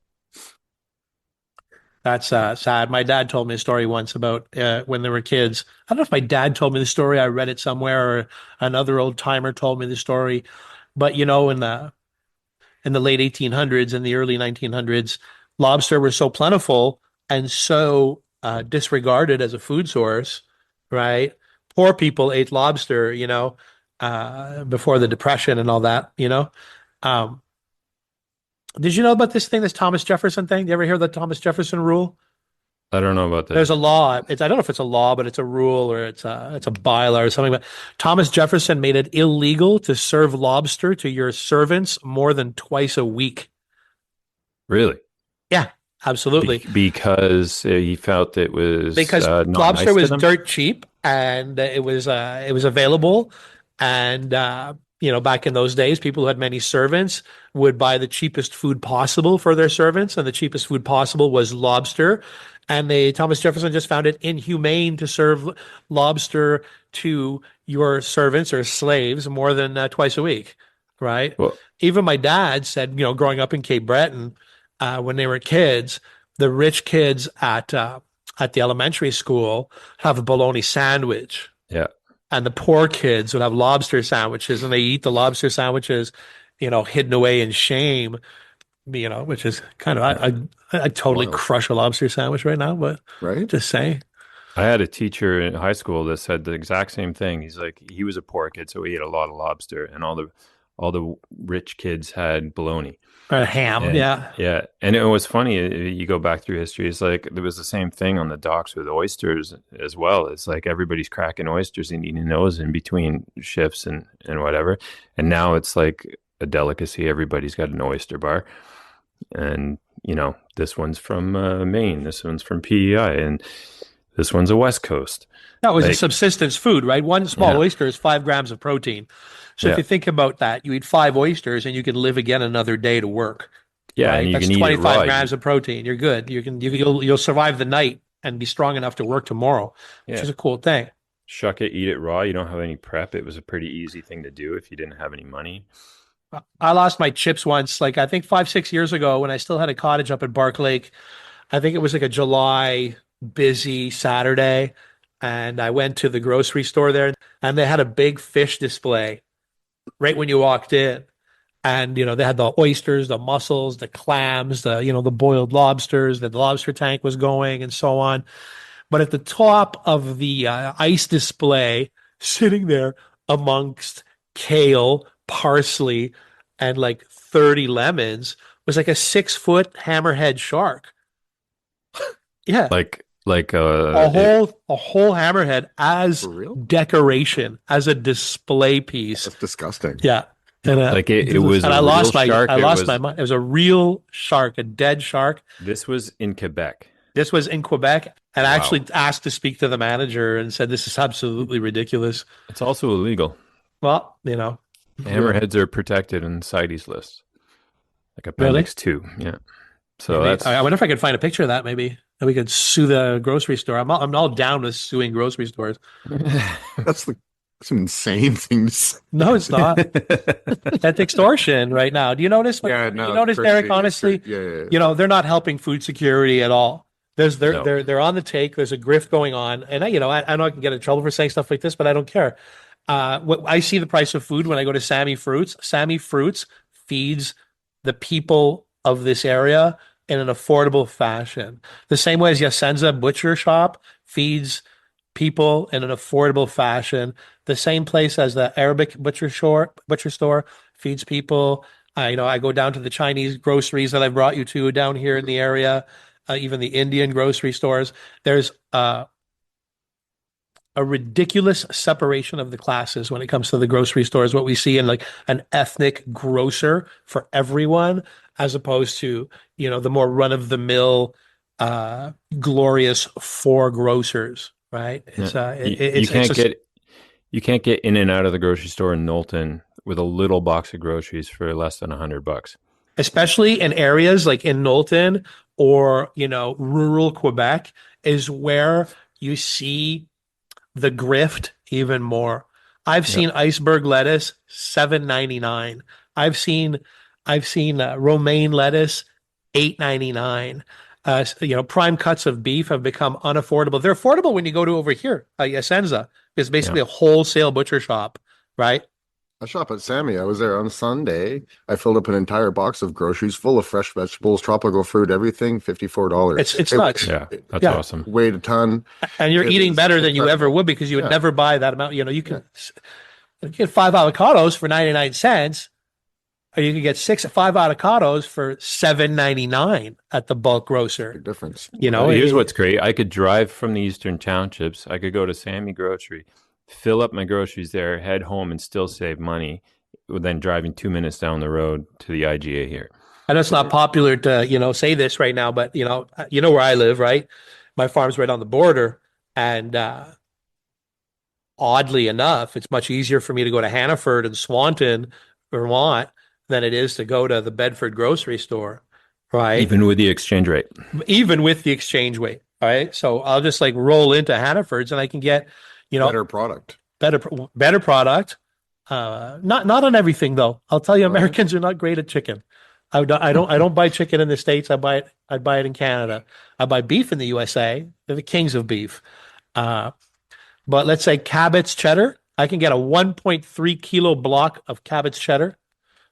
[SPEAKER 2] That's sad. My dad told me a story once about when they were kids. I don't know if my dad told me the story. I read it somewhere, or another old timer told me the story. But in the late 1800s and the early 1900s, lobster were so plentiful and so disregarded as a food source, right? Poor people ate lobster, before the Depression and all that, Um, did you know about this thing, this Thomas Jefferson thing? You ever hear the Thomas Jefferson rule?
[SPEAKER 3] I don't know about
[SPEAKER 2] There's a
[SPEAKER 3] this.
[SPEAKER 2] law. I don't know if it's a law, but it's a rule or it's a bylaw or something. But Thomas Jefferson made it illegal to serve lobster to your servants more than twice a week.
[SPEAKER 3] Really?
[SPEAKER 2] Yeah, absolutely.
[SPEAKER 3] Because he felt it was
[SPEAKER 2] Because
[SPEAKER 3] not
[SPEAKER 2] lobster
[SPEAKER 3] nice to
[SPEAKER 2] was
[SPEAKER 3] them.
[SPEAKER 2] dirt cheap and it was available, and back in those days people who had many servants would buy the cheapest food possible for their servants, and the cheapest food possible was lobster. And they Thomas Jefferson just found it inhumane to serve lobster to your servants or slaves more than twice a week, right?
[SPEAKER 3] Well,
[SPEAKER 2] Even my dad said, growing up in Cape Breton, when they were kids, the rich kids at the elementary school have a bologna sandwich,
[SPEAKER 3] yeah.
[SPEAKER 2] and the poor kids would have lobster sandwiches, and they eat the lobster sandwiches, hidden away in shame, which is kind of I totally
[SPEAKER 4] Wild,
[SPEAKER 2] crush a lobster sandwich right now, but
[SPEAKER 4] right?
[SPEAKER 2] just saying.
[SPEAKER 3] I had a teacher in high school that said the exact same thing. He's like, he was a poor kid, so he ate a lot of lobster, and all the rich kids had bologna.
[SPEAKER 2] Or ham,
[SPEAKER 3] And
[SPEAKER 2] yeah.
[SPEAKER 3] yeah, and it was funny. You go back through history. It's like there was the same thing on the docks with oysters as well. It's like everybody's cracking oysters and eating those in between shifts and whatever. And now it's like a delicacy. Everybody's got an oyster bar, and this one's from Maine, this one's from PEI, and this one's a West Coast.
[SPEAKER 2] That was a
[SPEAKER 3] Like,
[SPEAKER 2] subsistence food, right? One small
[SPEAKER 3] yeah,
[SPEAKER 2] oyster is 5 grams of protein. So if
[SPEAKER 3] yeah,
[SPEAKER 2] you think about that, you eat 5 oysters and you can live again another day to work,
[SPEAKER 3] yeah, and
[SPEAKER 2] right?
[SPEAKER 3] you
[SPEAKER 2] That's
[SPEAKER 3] can eat it
[SPEAKER 2] 25
[SPEAKER 3] raw.
[SPEAKER 2] grams of protein. You're good. You'll survive the night and be strong enough to work tomorrow, which
[SPEAKER 3] Yeah,
[SPEAKER 2] is a cool thing.
[SPEAKER 3] shuck it, eat it raw. You don't have any prep. It was a pretty easy thing to do if you didn't have any money.
[SPEAKER 2] I lost my chips once, like I think 5, 6 years ago when I still had a cottage up at Bark Lake. I think it was like a July busy Saturday. And I went to the grocery store there and they had a big fish display right when you walked in. And, they had the oysters, the mussels, the clams, the boiled lobsters, the lobster tank was going and so on. But at the top of the ice display, sitting there amongst kale, parsley, and like 30 lemons was like a 6 foot hammerhead shark. Yeah.
[SPEAKER 3] Like
[SPEAKER 2] A
[SPEAKER 3] it
[SPEAKER 2] whole hammerhead as
[SPEAKER 4] For real?
[SPEAKER 2] decoration, as a display piece.
[SPEAKER 4] That's disgusting.
[SPEAKER 2] Yeah. And
[SPEAKER 3] like it was
[SPEAKER 2] and
[SPEAKER 3] a real shark.
[SPEAKER 2] I
[SPEAKER 3] It
[SPEAKER 2] lost my
[SPEAKER 3] was
[SPEAKER 2] mind. It was a real shark, a dead shark.
[SPEAKER 3] This was in Quebec.
[SPEAKER 2] This was in Quebec, and I
[SPEAKER 3] Wow.
[SPEAKER 2] actually asked to speak to the manager and said, "This is absolutely ridiculous."
[SPEAKER 3] It's also illegal.
[SPEAKER 2] Well,
[SPEAKER 4] Yeah.
[SPEAKER 3] Hammerheads are protected in CITES list, like
[SPEAKER 2] really,
[SPEAKER 3] Appendix 2. Yeah. So
[SPEAKER 2] maybe I
[SPEAKER 3] that's
[SPEAKER 2] wonder if I could find a picture of that. Maybe and we could sue the grocery store. I'm all down with suing grocery stores.
[SPEAKER 4] That's an insane thing to say.
[SPEAKER 2] No, it's not. That's extortion right now. Do you notice?
[SPEAKER 4] Yeah,
[SPEAKER 2] You
[SPEAKER 4] no,
[SPEAKER 2] notice,
[SPEAKER 4] crazy.
[SPEAKER 2] Derek? Honestly,
[SPEAKER 4] Yeah, yeah, yeah.
[SPEAKER 2] they're not helping food security at all.
[SPEAKER 3] No.
[SPEAKER 2] They're on the take. There's a grift going on, and I know I can get in trouble for saying stuff like this, but I don't care. What I see the price of food when I go to Sammy Fruits. Sammy Fruits feeds the people of this area in an affordable fashion, the same way as Yasenza Butcher Shop feeds people in an affordable fashion. The same place as the Arabic butcher store feeds people. I go down to the Chinese groceries that I brought you to down here in the area, even the Indian grocery stores. There's a ridiculous separation of the classes when it comes to the grocery stores. What we see in like an ethnic grocer for everyone, as opposed to the more run of the mill, glorious four grocers, right?
[SPEAKER 3] Yeah.
[SPEAKER 2] It's
[SPEAKER 3] You can't get in and out of the grocery store in Knowlton with a little box of groceries for less than $100.
[SPEAKER 2] especially in areas like in Knowlton or, rural Quebec is where you see the grift even more. I've
[SPEAKER 3] Yeah.
[SPEAKER 2] seen iceberg lettuce 7.99. I've seen romaine lettuce 8.99. Prime cuts of beef have become unaffordable. They're affordable when you go to over here. Essenza is
[SPEAKER 3] Yeah.
[SPEAKER 2] basically a wholesale butcher shop, right?
[SPEAKER 4] I shop at Sammy. I was there on Sunday. I filled up an entire box of groceries full of fresh vegetables, tropical fruit, everything, $54.
[SPEAKER 2] It's nuts.
[SPEAKER 3] Yeah. That's
[SPEAKER 2] Yeah.
[SPEAKER 3] awesome.
[SPEAKER 4] Weighed a ton.
[SPEAKER 2] And you're
[SPEAKER 4] It
[SPEAKER 2] eating
[SPEAKER 4] is
[SPEAKER 2] better than you ever
[SPEAKER 4] incredible.
[SPEAKER 2] would because you would
[SPEAKER 4] Yeah.
[SPEAKER 2] never buy that amount. You can get 5 avocados for 99 cents, or you can get 5 avocados for 7.99 at the bulk grocer.
[SPEAKER 4] Big difference.
[SPEAKER 3] Here's what's great. I could drive from the Eastern Townships. I could go to Sammy Grocery, fill up my groceries there, head home, and still save money than driving 2 minutes down the road to the IGA here.
[SPEAKER 2] I know it's not popular to, say this right now, but where I live, right? My farm's right on the border, and oddly enough, it's much easier for me to go to Hannaford and Swanton, Vermont, than it is to go to the Bedford grocery store, right?
[SPEAKER 3] Even with the exchange rate.
[SPEAKER 2] Even with the exchange rate, right? So I'll just like roll into Hannaford's and I can get,
[SPEAKER 4] Better product.
[SPEAKER 2] better product. Not on everything though. I'll tell you,
[SPEAKER 4] Right.
[SPEAKER 2] Americans are not great at chicken. I don't buy chicken in the States. I buy it in Canada. I buy beef in the USA. They're the kings of beef. But let's say Cabot's cheddar, I can get a 1.3 kilo block of Cabot's cheddar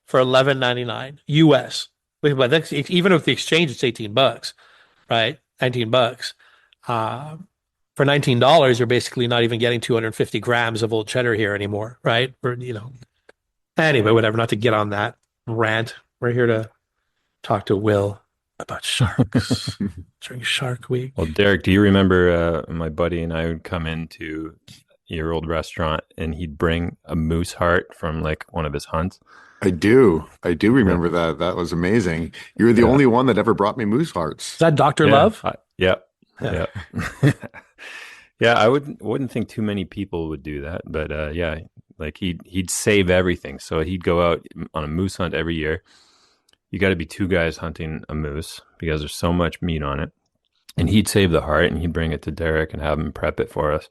[SPEAKER 2] for $11.99 US. But that's, even with the exchange, it's $18, right? $19. For $19, you're basically not even getting 250 grams of old cheddar here anymore, right? Anyway, whatever. Not to get on that rant. We're here to talk to Will about sharks during Shark Week.
[SPEAKER 3] Well, Derek, do you remember my buddy and I would come into your old restaurant and he'd bring a moose heart from like one of his hunts?
[SPEAKER 4] I do remember that. That was amazing. You were the only one that ever brought me moose hearts.
[SPEAKER 2] Is that Dr. Love?
[SPEAKER 3] Yeah. Yeah, I wouldn't think too many people would do that, but like he'd save everything. So he'd go out on a moose hunt every year. You got to be two guys hunting a moose because there's so much meat on it. And he'd save the heart and he'd bring it to Derek and have him prep it for us.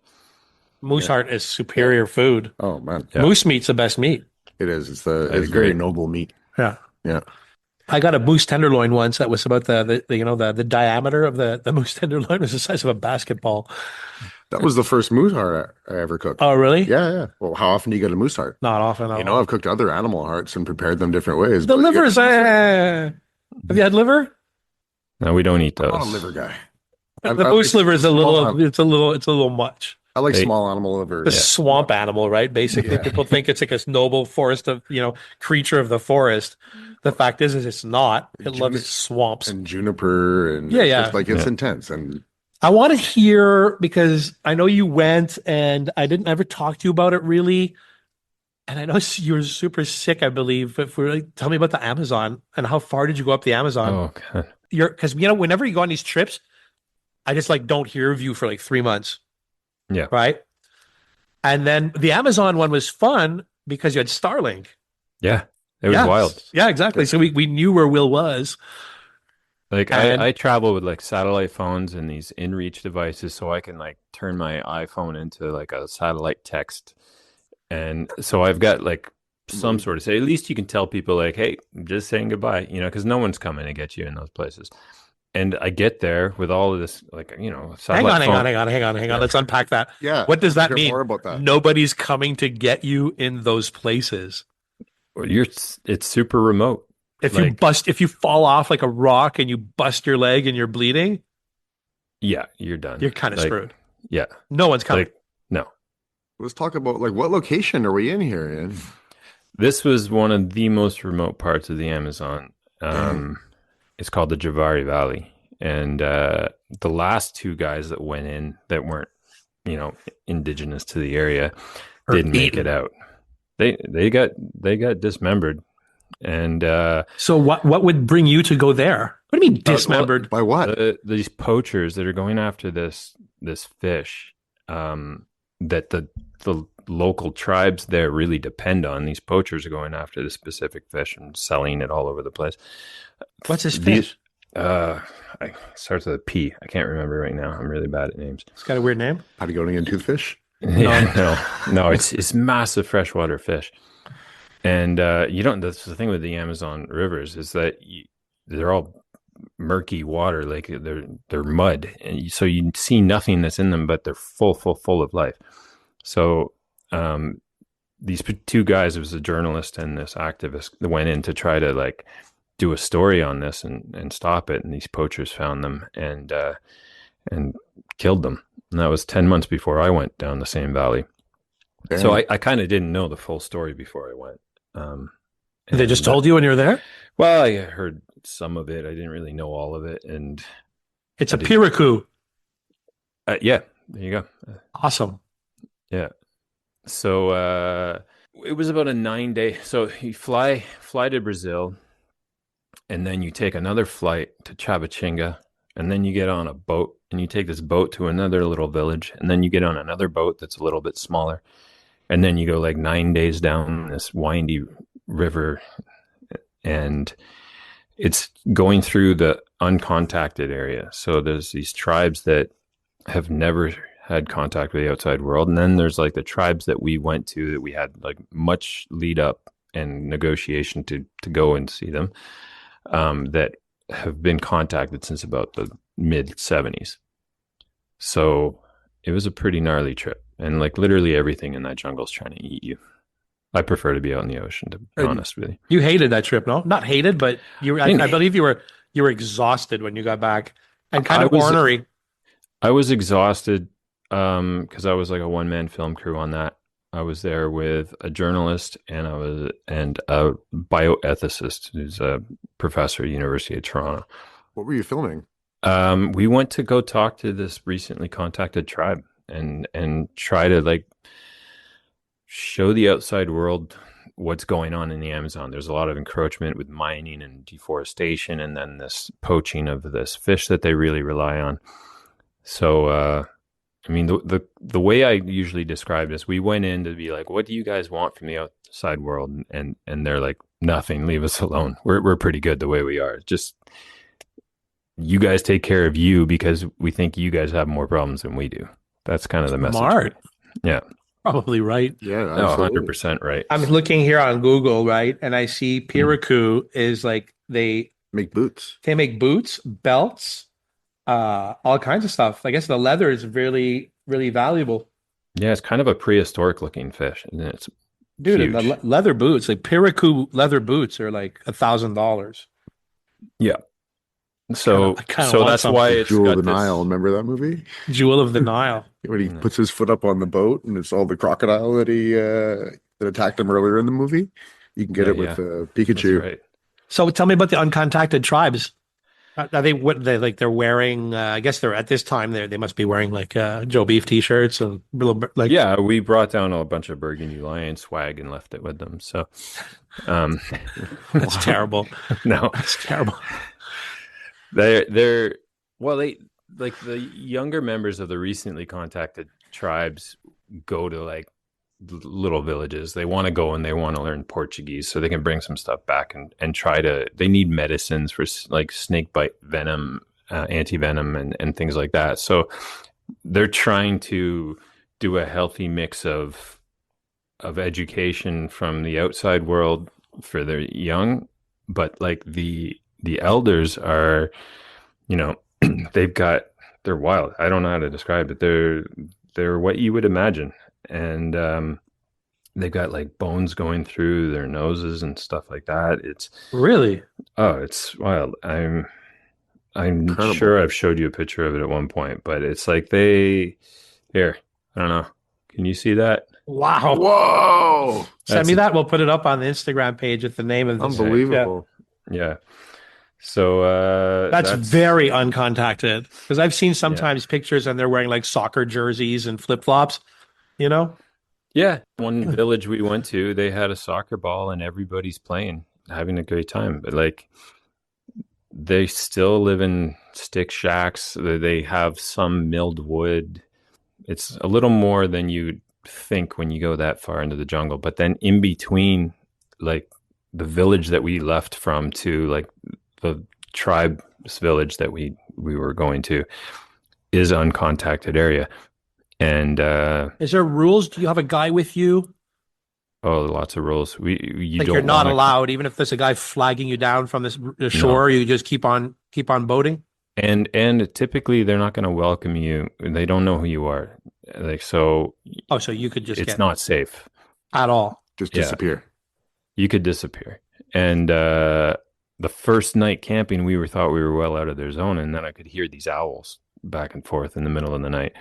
[SPEAKER 2] Moose heart is superior food.
[SPEAKER 4] Oh man,
[SPEAKER 3] Yeah.
[SPEAKER 2] Moose meat's the best meat.
[SPEAKER 4] it is. It's
[SPEAKER 3] agree.
[SPEAKER 4] very noble meat.
[SPEAKER 2] Yeah.
[SPEAKER 4] Yeah.
[SPEAKER 2] I got a moose tenderloin once that was about the diameter of the moose tenderloin was the size of a basketball.
[SPEAKER 4] That was the first moose heart I ever cooked.
[SPEAKER 2] Oh, really?
[SPEAKER 4] Yeah. Well, how often do you get a moose heart?
[SPEAKER 2] Not often. No.
[SPEAKER 4] I've cooked other animal hearts and prepared them different ways.
[SPEAKER 2] The
[SPEAKER 4] but
[SPEAKER 2] liver's. Have you had liver?
[SPEAKER 3] No, we don't eat
[SPEAKER 4] I'm
[SPEAKER 3] those.
[SPEAKER 4] not a liver guy.
[SPEAKER 2] The moose liver is a little. It's a little much.
[SPEAKER 4] I like
[SPEAKER 3] Hey.
[SPEAKER 4] small animal liver.
[SPEAKER 2] The swamp animal, right? Basically, people think it's like a noble forest of creature of the forest. The fact is it's not. It loves its swamps.
[SPEAKER 4] and juniper and
[SPEAKER 2] Yeah.
[SPEAKER 4] it's intense. And
[SPEAKER 2] I want to hear, because I know you went and I didn't ever talk to you about it really. And I know you were super sick, I believe. But tell me about the Amazon and how far did you go up the Amazon?
[SPEAKER 3] Oh, God.
[SPEAKER 2] Because whenever you go on these trips, I just don't hear of you for 3 months.
[SPEAKER 3] Yeah.
[SPEAKER 2] Right. And then the Amazon one was fun because you had Starlink.
[SPEAKER 3] Yeah. It was wild.
[SPEAKER 2] Yeah, exactly. So we knew where Will was.
[SPEAKER 3] Like
[SPEAKER 2] And-
[SPEAKER 3] I travel with satellite phones and these in-reach devices so I can turn my iPhone into a satellite text. And so I've got some sort of say, at least you can tell people hey, I'm just saying goodbye, because no one's coming to get you in those places. And I get there with all of this,
[SPEAKER 2] Hang on. Let's unpack that.
[SPEAKER 4] yeah,
[SPEAKER 2] What does that
[SPEAKER 4] hear
[SPEAKER 2] mean?
[SPEAKER 4] more about that.
[SPEAKER 2] Nobody's coming to get you in those places.
[SPEAKER 3] It's super remote.
[SPEAKER 2] If you fall off like a rock and you bust your leg and you're bleeding,
[SPEAKER 3] Yeah, you're done.
[SPEAKER 2] you're kind of screwed.
[SPEAKER 3] Yeah.
[SPEAKER 2] No one's coming.
[SPEAKER 3] No.
[SPEAKER 4] Let's talk about what location are we in here? In
[SPEAKER 3] This was one of the most remote parts of the Amazon. It's called the Javari Valley. And the last two guys that went in that weren't, indigenous to the area didn't make it out. They got dismembered. And
[SPEAKER 2] So what would bring you to go there? What do you mean dismembered?
[SPEAKER 4] by what?
[SPEAKER 3] these poachers that are going after this fish that the local tribes there really depend on. These poachers are going after the specific fish and selling it all over the place.
[SPEAKER 2] What's this fish?
[SPEAKER 3] It starts with a P. I can't remember right now. I'm really bad at names.
[SPEAKER 2] It's got a weird name.
[SPEAKER 4] Patagonian toothfish?
[SPEAKER 3] No, it's massive freshwater fish. And that's the thing with the Amazon rivers is that they're all murky water, like they're mud, and so you see nothing that's in them, but they're full of life. So these two guys, it was a journalist and this activist, that went in to try to like do a story on this and stop it, and these poachers found them and killed them. And that was 10 months before I went down the same valley. Dang. So I kind of didn't know the full story before I went.
[SPEAKER 2] They just told you when you were there?
[SPEAKER 3] Well, I heard some of it. I didn't really know all of it. And
[SPEAKER 2] it's a piraku.
[SPEAKER 3] Yeah, there you go.
[SPEAKER 2] Awesome.
[SPEAKER 3] Yeah. So it was about a 9-day. So you fly to Brazil, and then you take another flight to Chavachinga, and then you get on a boat, and you take this boat to another little village, and then you get on another boat that's a little bit smaller, and then you go like 9 days down this windy river, and it's going through the uncontacted area. So there's these tribes that have never had contact with the outside world, and then there's like the tribes that we went to that we had like much lead up and negotiation to go and see them, that have been contacted since about the mid 70s. So it was a pretty gnarly trip, and like literally everything in that jungle is trying to eat you. I prefer to be out in the ocean, to be honest with you.
[SPEAKER 2] You hated that trip, no? Not hated, but I believe you were exhausted when you got back, and kind of ornery.
[SPEAKER 3] I was exhausted because I was like a one-man film crew on that. I was there with a journalist and a bioethicist who's a professor at University of Toronto.
[SPEAKER 4] What were you filming?
[SPEAKER 3] We went to go talk to this recently contacted tribe and try to like show the outside world what's going on in the Amazon. There's a lot of encroachment with mining and deforestation, and then this poaching of this fish that they really rely on. So, I mean, the way I usually describe this, we went in to be like, what do you guys want from the outside world? And they're like, nothing, leave us alone. We're pretty good the way we are. Just, you guys take care of you because we think you guys have more problems than we do. That's kind of the message.
[SPEAKER 2] Smart.
[SPEAKER 3] Yeah.
[SPEAKER 2] Probably right.
[SPEAKER 4] Yeah,
[SPEAKER 3] no, 100% right.
[SPEAKER 2] I'm looking here on Google, right? And I see piraku is like they
[SPEAKER 4] make boots.
[SPEAKER 2] They make boots, belts, all kinds of stuff. I guess the leather is really, really valuable.
[SPEAKER 3] Yeah, it's kind of a prehistoric looking fish, and it's
[SPEAKER 2] dude.
[SPEAKER 3] Huge.
[SPEAKER 2] And the leather boots, like piraku leather boots, are like $1,000.
[SPEAKER 3] Yeah. So that's why it's
[SPEAKER 4] Jewel of the Nile. Remember that movie?
[SPEAKER 2] Jewel of the Nile.
[SPEAKER 4] When he puts his foot up on the boat, and it's all the crocodile that attacked him earlier in the movie. You can get it with Pikachu.
[SPEAKER 3] That's right.
[SPEAKER 2] So tell me about the uncontacted tribes. Are they're wearing? I guess they're at this time they must be wearing like Joe Beef t-shirts and like.
[SPEAKER 3] Yeah, we brought down a bunch of Burgundy Lion swag and left it with them. So
[SPEAKER 2] that's terrible.
[SPEAKER 3] No,
[SPEAKER 2] that's terrible.
[SPEAKER 3] They're like the younger members of the recently contacted tribes go to like little villages. They want to go and they want to learn Portuguese so they can bring some stuff back and try to. They need medicines for like snake bite venom, anti-venom and things like that. So they're trying to do a healthy mix of education from the outside world for their young, but like the elders are, they're wild. I don't know how to describe it. They're what you would imagine. And they've got like bones going through their noses and stuff like that. It's
[SPEAKER 2] really,
[SPEAKER 3] it's wild. I'm
[SPEAKER 4] Incredible.
[SPEAKER 3] Sure I've showed you a picture of it at one point, but it's like I don't know. Can you see that?
[SPEAKER 2] Wow.
[SPEAKER 4] Whoa.
[SPEAKER 2] Send me that. We'll put it up on the Instagram page with the name of this.
[SPEAKER 4] Unbelievable.
[SPEAKER 3] Yeah. So
[SPEAKER 2] that's very uncontacted, because I've seen sometimes pictures and they're wearing like soccer jerseys and flip-flops,
[SPEAKER 3] Yeah. One village we went to, they had a soccer ball and everybody's playing, having a great time. But like, they still live in stick shacks. They have some milled wood. It's a little more than you think when you go that far into the jungle. But then in between, like the village that we left from to like the tribe's village that we were going to is uncontacted area. And
[SPEAKER 2] Is there rules? Do you have a guy with you?
[SPEAKER 3] oh, lots of rules. You
[SPEAKER 2] Like
[SPEAKER 3] don't
[SPEAKER 2] you're not
[SPEAKER 3] want to.
[SPEAKER 2] allowed, even if there's a guy flagging you down from the
[SPEAKER 3] No.
[SPEAKER 2] shore, you just keep on boating.
[SPEAKER 3] And typically they're not going to welcome you. They don't know who you are. Like so
[SPEAKER 2] Oh, so you could just
[SPEAKER 3] it's
[SPEAKER 2] get
[SPEAKER 3] not safe.
[SPEAKER 2] at all.
[SPEAKER 4] Just
[SPEAKER 3] Yeah.
[SPEAKER 4] disappear.
[SPEAKER 3] You could disappear. And the first night camping, thought we were well out of their zone, and then I could hear these owls back and forth in the middle of the night.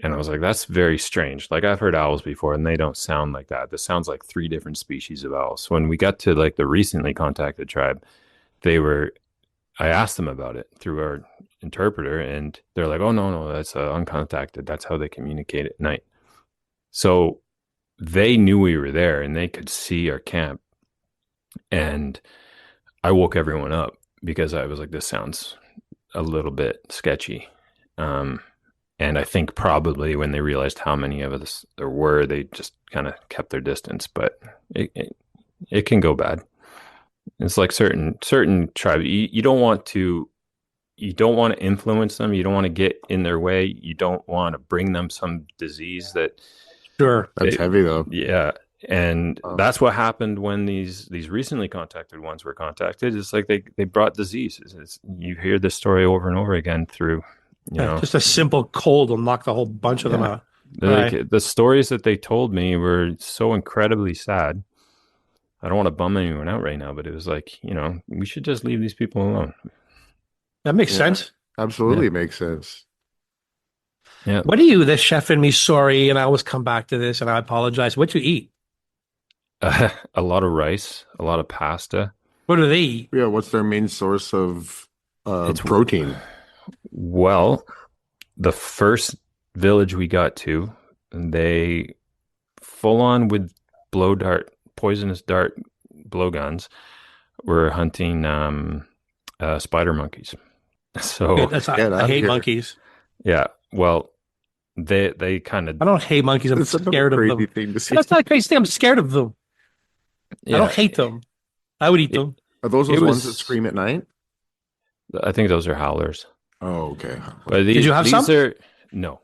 [SPEAKER 3] And I was like, that's very strange. Like I've heard owls before and they don't sound like that. This sounds like 3 different species of owls. So when we got to like the recently contacted tribe, I asked them about it through our interpreter, and they're like, oh, no, that's uncontacted. That's how they communicate at night. So they knew we were there and they could see our camp. And I woke everyone up because I was like, this sounds a little bit sketchy. And I think probably when they realized how many of us there were, they just kind of kept their distance. But it can go bad. It's like certain tribes. You don't want to influence them. You don't want to get in their way. You don't want to bring them some disease that.
[SPEAKER 2] Sure.
[SPEAKER 4] That's heavy though.
[SPEAKER 3] Yeah. And that's what happened when these recently contacted ones were contacted. It's like they brought disease. You hear this story over and over again through, you know,
[SPEAKER 2] Just a simple cold will knock the whole bunch of them out.
[SPEAKER 3] like, the stories that they told me were so incredibly sad. I don't want to bum anyone out right now, but it was like, you know, we should just leave these people alone.
[SPEAKER 2] That makes sense.
[SPEAKER 4] Absolutely makes sense.
[SPEAKER 3] Yeah.
[SPEAKER 2] What do you, the chef in me, sorry, and I always come back to this and I apologize. What do you eat?
[SPEAKER 3] A lot of rice, a lot of pasta.
[SPEAKER 2] What do they eat?
[SPEAKER 4] Yeah, what's their main source of protein?
[SPEAKER 3] Well, the first village we got to, they full on with poisonous dart blowguns were hunting spider monkeys. So
[SPEAKER 2] I hate monkeys.
[SPEAKER 3] Yeah, well, they kind of.
[SPEAKER 2] I don't hate monkeys. I'm scared of them.
[SPEAKER 4] Thing to see.
[SPEAKER 2] That's not a crazy thing. I'm scared of them.
[SPEAKER 3] Yeah.
[SPEAKER 2] I don't hate them. I would eat them.
[SPEAKER 4] Are those ones that scream at night?
[SPEAKER 3] I think those are howlers.
[SPEAKER 4] Oh, okay.
[SPEAKER 3] But
[SPEAKER 2] Did you have some?
[SPEAKER 3] No.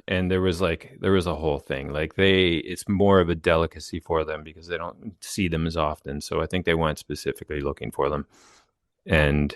[SPEAKER 3] And there was a whole thing. Like it's more of a delicacy for them because they don't see them as often. So I think they went specifically looking for them. And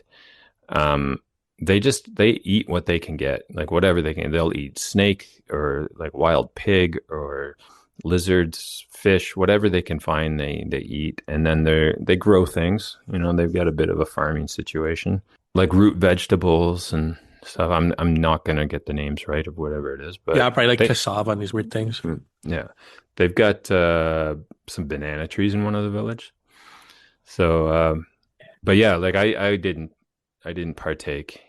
[SPEAKER 3] they eat what they can get, like whatever they can. They'll eat snake or like wild pig or lizards, fish, whatever they can find, they eat. And then they grow things. You know, they've got a bit of a farming situation, like root vegetables and stuff. I'm not gonna get the names right of whatever it is, but
[SPEAKER 2] yeah, probably like cassava and these weird things.
[SPEAKER 3] Yeah, they've got some banana trees in one of the village. So, but yeah, like I didn't partake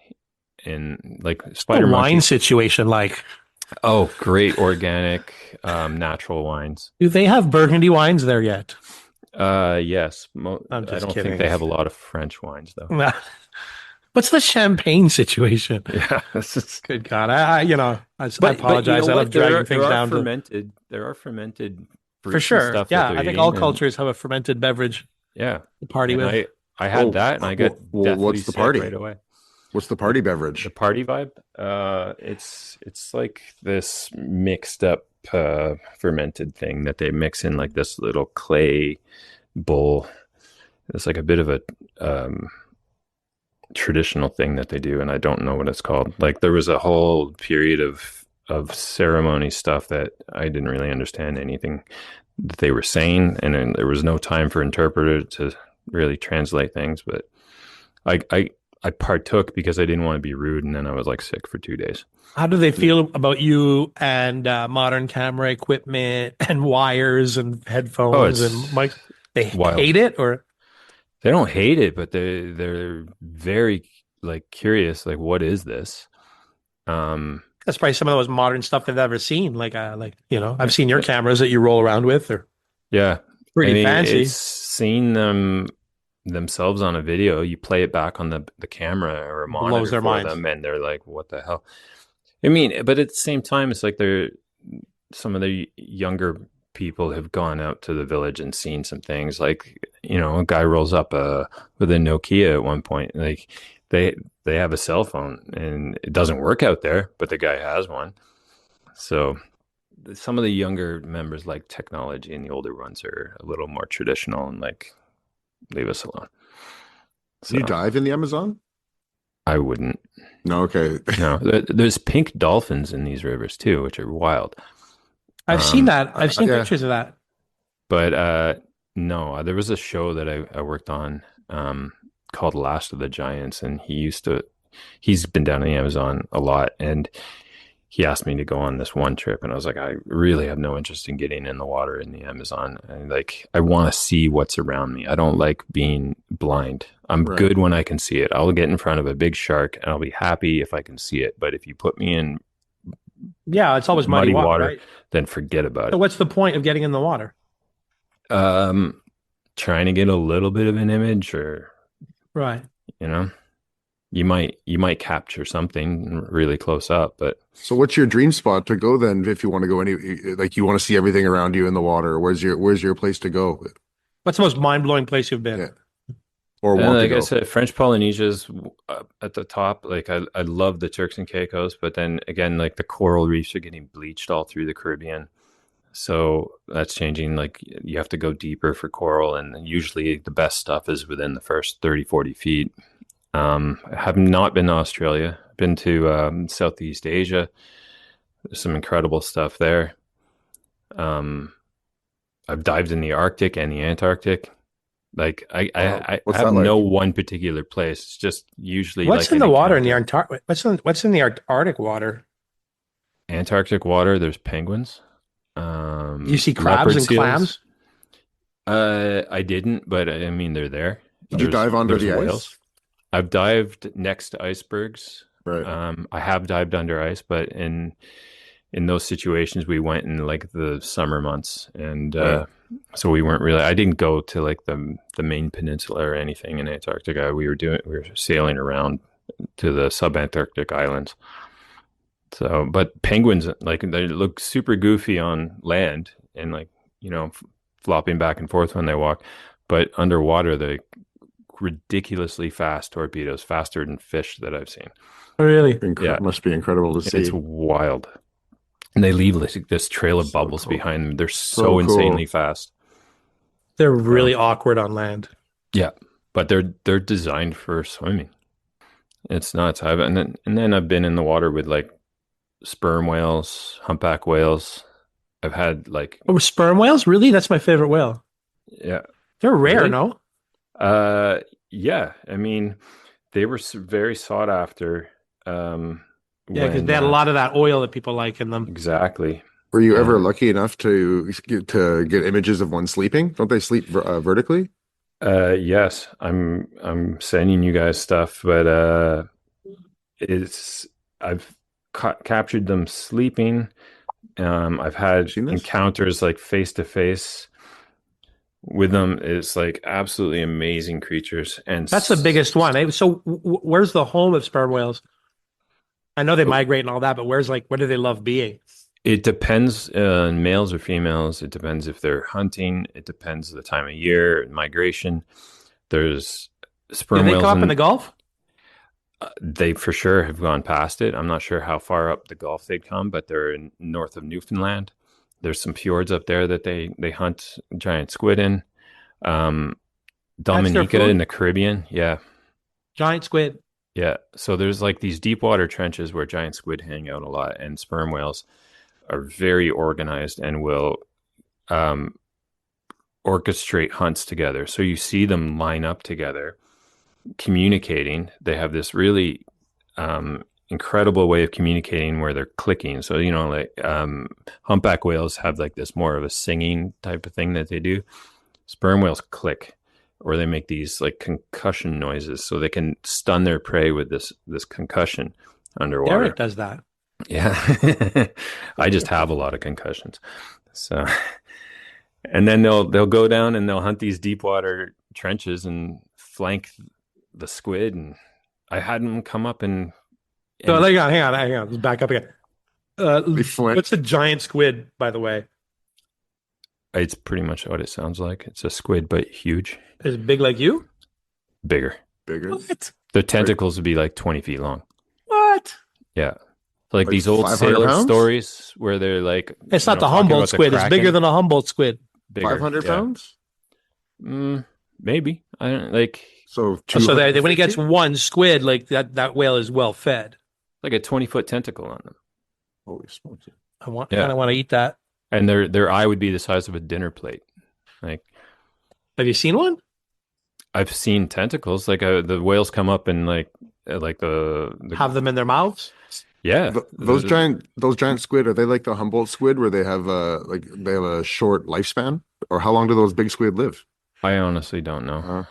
[SPEAKER 3] in like spider
[SPEAKER 2] wine
[SPEAKER 3] monkey
[SPEAKER 2] situation. Like,
[SPEAKER 3] oh, great organic, natural wines.
[SPEAKER 2] do they have Burgundy wines there yet?
[SPEAKER 3] Yes.
[SPEAKER 2] I'm just
[SPEAKER 3] I don't
[SPEAKER 2] kidding.
[SPEAKER 3] think they have a lot of French wines though.
[SPEAKER 2] What's the champagne situation?
[SPEAKER 3] Yeah, this is
[SPEAKER 2] good. God, I apologize. I love dragging things down.
[SPEAKER 3] There are fermented fruits
[SPEAKER 2] for sure.
[SPEAKER 3] And stuff
[SPEAKER 2] yeah, I think all cultures have a fermented beverage.
[SPEAKER 3] Yeah,
[SPEAKER 2] to party
[SPEAKER 3] and
[SPEAKER 2] with.
[SPEAKER 3] I had that, and I got
[SPEAKER 4] what's the party
[SPEAKER 3] right away.
[SPEAKER 4] What's the party beverage?
[SPEAKER 3] The party vibe. It's like this mixed up fermented thing that they mix in like this little clay bowl. It's like a bit of a traditional thing that they do, and I don't know what it's called. Like there was a whole period of ceremony stuff that I didn't really understand anything that they were saying, and then there was no time for interpreter to really translate things. But I partook because I didn't want to be rude, and then I was like sick for 2 days.
[SPEAKER 2] How do they feel about you and modern camera equipment and wires and headphones and mics? They hate it, or
[SPEAKER 3] they don't hate it, but they're very like curious. Like, what is this?
[SPEAKER 2] That's probably some of the most modern stuff they've ever seen. Like you know, I've seen your cameras that you roll around with, or pretty fancy.
[SPEAKER 3] It's seen themselves on a video. You play it back on the camera or a monitor for them, and they're like, "What the hell?" I mean, but at the same time, it's like some of the younger people have gone out to the village and seen some things. Like, a guy rolls up with a Nokia at one point. Like they they have a cell phone and it doesn't work out there, but the guy has one. So some of the younger members like technology, and the older ones are a little more traditional and like leave us alone.
[SPEAKER 4] Do you
[SPEAKER 3] So
[SPEAKER 4] dive in the Amazon?
[SPEAKER 3] I wouldn't.
[SPEAKER 4] No, okay.
[SPEAKER 3] No, there's pink dolphins in these rivers too, which are wild.
[SPEAKER 2] I've seen
[SPEAKER 3] Um,
[SPEAKER 2] that. I've seen
[SPEAKER 4] Yeah.
[SPEAKER 2] pictures of that.
[SPEAKER 3] but no, there was a show that I worked on called Last of the Giants, and he's been down in the Amazon a lot, and he asked me to go on this one trip, and I was like, I really have no interest in getting in the water in the Amazon. And like, I want to see what's around me. I don't like being blind. I'm
[SPEAKER 4] Right.
[SPEAKER 3] good when I can see it. I'll get in front of a big shark and I'll be happy if I can see it. But if you put me in
[SPEAKER 2] Yeah, it's always muddy
[SPEAKER 3] muddy
[SPEAKER 2] water,
[SPEAKER 3] water,
[SPEAKER 2] right?
[SPEAKER 3] then forget about
[SPEAKER 2] So
[SPEAKER 3] it.
[SPEAKER 2] what's the point of getting in the water?
[SPEAKER 3] Um, Trying to get a little bit of an image, or
[SPEAKER 2] Right.
[SPEAKER 3] you know, you might capture something really close up, but
[SPEAKER 4] So what's your dream spot to go then if you want to go like you want to see everything around you in the water? Where's your place to go?
[SPEAKER 2] What's the most mind-blowing place you've been?
[SPEAKER 4] Yeah. Or
[SPEAKER 3] and
[SPEAKER 4] want to
[SPEAKER 3] like I
[SPEAKER 4] go?
[SPEAKER 3] said, French Polynesia's at the top. Like I love the Turks and Caicos, but then again, like the coral reefs are getting bleached all through the Caribbean. So that's changing. Like you have to go deeper for coral, and usually the best stuff is within the first 30, 40 feet. I have not been to Australia. I've been to Southeast Asia. There's some incredible stuff there. Um, I've dived in the Arctic and the Antarctic. Like I
[SPEAKER 4] What's
[SPEAKER 3] have
[SPEAKER 4] that
[SPEAKER 3] no
[SPEAKER 4] like?
[SPEAKER 3] one particular place. It's just usually
[SPEAKER 2] What's
[SPEAKER 3] like
[SPEAKER 2] in
[SPEAKER 3] an
[SPEAKER 2] the water in the
[SPEAKER 3] encounter.
[SPEAKER 2] Antarctic? What's in the Arctic water?
[SPEAKER 3] Antarctic water, there's penguins,
[SPEAKER 2] You see crabs
[SPEAKER 3] leopard
[SPEAKER 2] and
[SPEAKER 3] seals.
[SPEAKER 2] clams?
[SPEAKER 3] I didn't, but I mean they're there.
[SPEAKER 4] Did you dive under
[SPEAKER 3] There's
[SPEAKER 4] the
[SPEAKER 3] whales.
[SPEAKER 4] ice?
[SPEAKER 3] I've dived next to icebergs.
[SPEAKER 4] Right.
[SPEAKER 3] I have dived under ice, but in those situations we went in like the summer months, and
[SPEAKER 4] Right.
[SPEAKER 3] so we weren't really. I didn't go to like the main peninsula or anything in Antarctica. We were sailing around to the subantarctic islands. So, but penguins, like they look super goofy on land and like, flopping back and forth when they walk, but underwater, they're ridiculously fast torpedoes, faster than fish that I've seen.
[SPEAKER 2] Really?
[SPEAKER 3] Yeah,
[SPEAKER 4] Must be incredible to
[SPEAKER 3] it's
[SPEAKER 4] see.
[SPEAKER 3] wild. And they leave this trail of
[SPEAKER 4] So
[SPEAKER 3] bubbles
[SPEAKER 4] cool.
[SPEAKER 3] behind them. They're
[SPEAKER 4] So
[SPEAKER 3] so insanely
[SPEAKER 4] cool.
[SPEAKER 3] fast.
[SPEAKER 2] They're
[SPEAKER 3] So,
[SPEAKER 2] really awkward on land.
[SPEAKER 3] yeah, but they're designed for swimming. It's nuts. And then I've been in the water with like sperm whales, humpback whales. I've had like,
[SPEAKER 2] Oh, sperm whales? Really? That's my favorite whale.
[SPEAKER 3] yeah,
[SPEAKER 2] They're rare,
[SPEAKER 3] really?
[SPEAKER 2] no?
[SPEAKER 3] Uh, yeah. I mean, they were very sought after.
[SPEAKER 2] Yeah, because
[SPEAKER 3] When
[SPEAKER 2] they had a lot of that oil that people like in them.
[SPEAKER 3] exactly.
[SPEAKER 4] Were you ever
[SPEAKER 3] And
[SPEAKER 4] lucky enough to get images of one sleeping? Don't they sleep vertically?
[SPEAKER 3] yes, I'm sending you guys stuff, but it's I've captured them sleeping. I've had
[SPEAKER 4] Seen this?
[SPEAKER 3] encounters like face to face with them. It's like absolutely amazing creatures, and
[SPEAKER 2] That's the biggest one. So where's the home of sperm whales? I know they
[SPEAKER 4] Oh,
[SPEAKER 2] migrate and all that, but where do they love being?
[SPEAKER 3] it depends on males or females. It depends if they're hunting. It depends the time of year, migration. There's
[SPEAKER 2] Do
[SPEAKER 3] sperm
[SPEAKER 2] they come
[SPEAKER 3] whales,
[SPEAKER 2] up in the
[SPEAKER 3] and
[SPEAKER 2] Gulf?
[SPEAKER 3] they for sure have gone past it. I'm not sure how far up the Gulf they'd come, but they're north of Newfoundland. There's some fjords up there that they hunt giant squid in. Um,
[SPEAKER 2] That's their
[SPEAKER 3] Dominica in
[SPEAKER 2] food?
[SPEAKER 3] the Caribbean, yeah,
[SPEAKER 2] Giant squid.
[SPEAKER 3] yeah. So there's like these deep water trenches where giant squid hang out a lot, and sperm whales are very organized and will um, orchestrate hunts together. So you see them line up together, communicating. They have this really incredible way of communicating where they're clicking. So, like humpback whales have like this more of a singing type of thing that they do. Sperm whales click, or they make these like concussion noises so they can stun their prey with this concussion
[SPEAKER 2] Derek
[SPEAKER 3] underwater.
[SPEAKER 2] does that.
[SPEAKER 3] Yeah. I just have a lot of concussions. So, and then they'll go down and they'll hunt these deep water trenches and flank the squid. And I had them come up and
[SPEAKER 2] So
[SPEAKER 3] And
[SPEAKER 2] hang on. Let's back up again.
[SPEAKER 4] They flint.
[SPEAKER 2] What's a giant squid, by the way?
[SPEAKER 3] it's pretty much what it sounds like. It's a squid, but huge,
[SPEAKER 2] Is it big like you?
[SPEAKER 3] bigger.
[SPEAKER 4] Bigger.
[SPEAKER 2] What?
[SPEAKER 3] The tentacles would be like 20 feet long.
[SPEAKER 2] What?
[SPEAKER 3] Yeah. Like
[SPEAKER 4] Like
[SPEAKER 3] these old
[SPEAKER 4] 500
[SPEAKER 3] sailor
[SPEAKER 4] pounds?
[SPEAKER 3] stories where they're like,
[SPEAKER 2] It's not the
[SPEAKER 3] talking
[SPEAKER 2] Humboldt
[SPEAKER 3] about the
[SPEAKER 2] squid. It's bigger
[SPEAKER 3] Kraken.
[SPEAKER 2] than a Humboldt squid.
[SPEAKER 3] Bigger,
[SPEAKER 4] 500
[SPEAKER 3] yeah.
[SPEAKER 4] pounds?
[SPEAKER 3] Maybe. I don't like
[SPEAKER 4] So
[SPEAKER 2] So when he
[SPEAKER 4] 250?
[SPEAKER 2] gets one squid, like that whale is well fed.
[SPEAKER 3] like a 20-foot tentacle on them.
[SPEAKER 4] Holy smokes.
[SPEAKER 2] I
[SPEAKER 3] Yeah.
[SPEAKER 2] kind of want to eat that.
[SPEAKER 3] And their eye would be the size of a dinner plate. Like
[SPEAKER 2] Have you seen one?
[SPEAKER 3] I've seen tentacles. Like the whales come up and like the
[SPEAKER 2] Have them in their mouths?
[SPEAKER 3] yeah.
[SPEAKER 4] Those giant squid, are they like the Humboldt squid where they have a short lifespan? Or how long do those big squid live?
[SPEAKER 3] I honestly don't know.
[SPEAKER 4] Uh,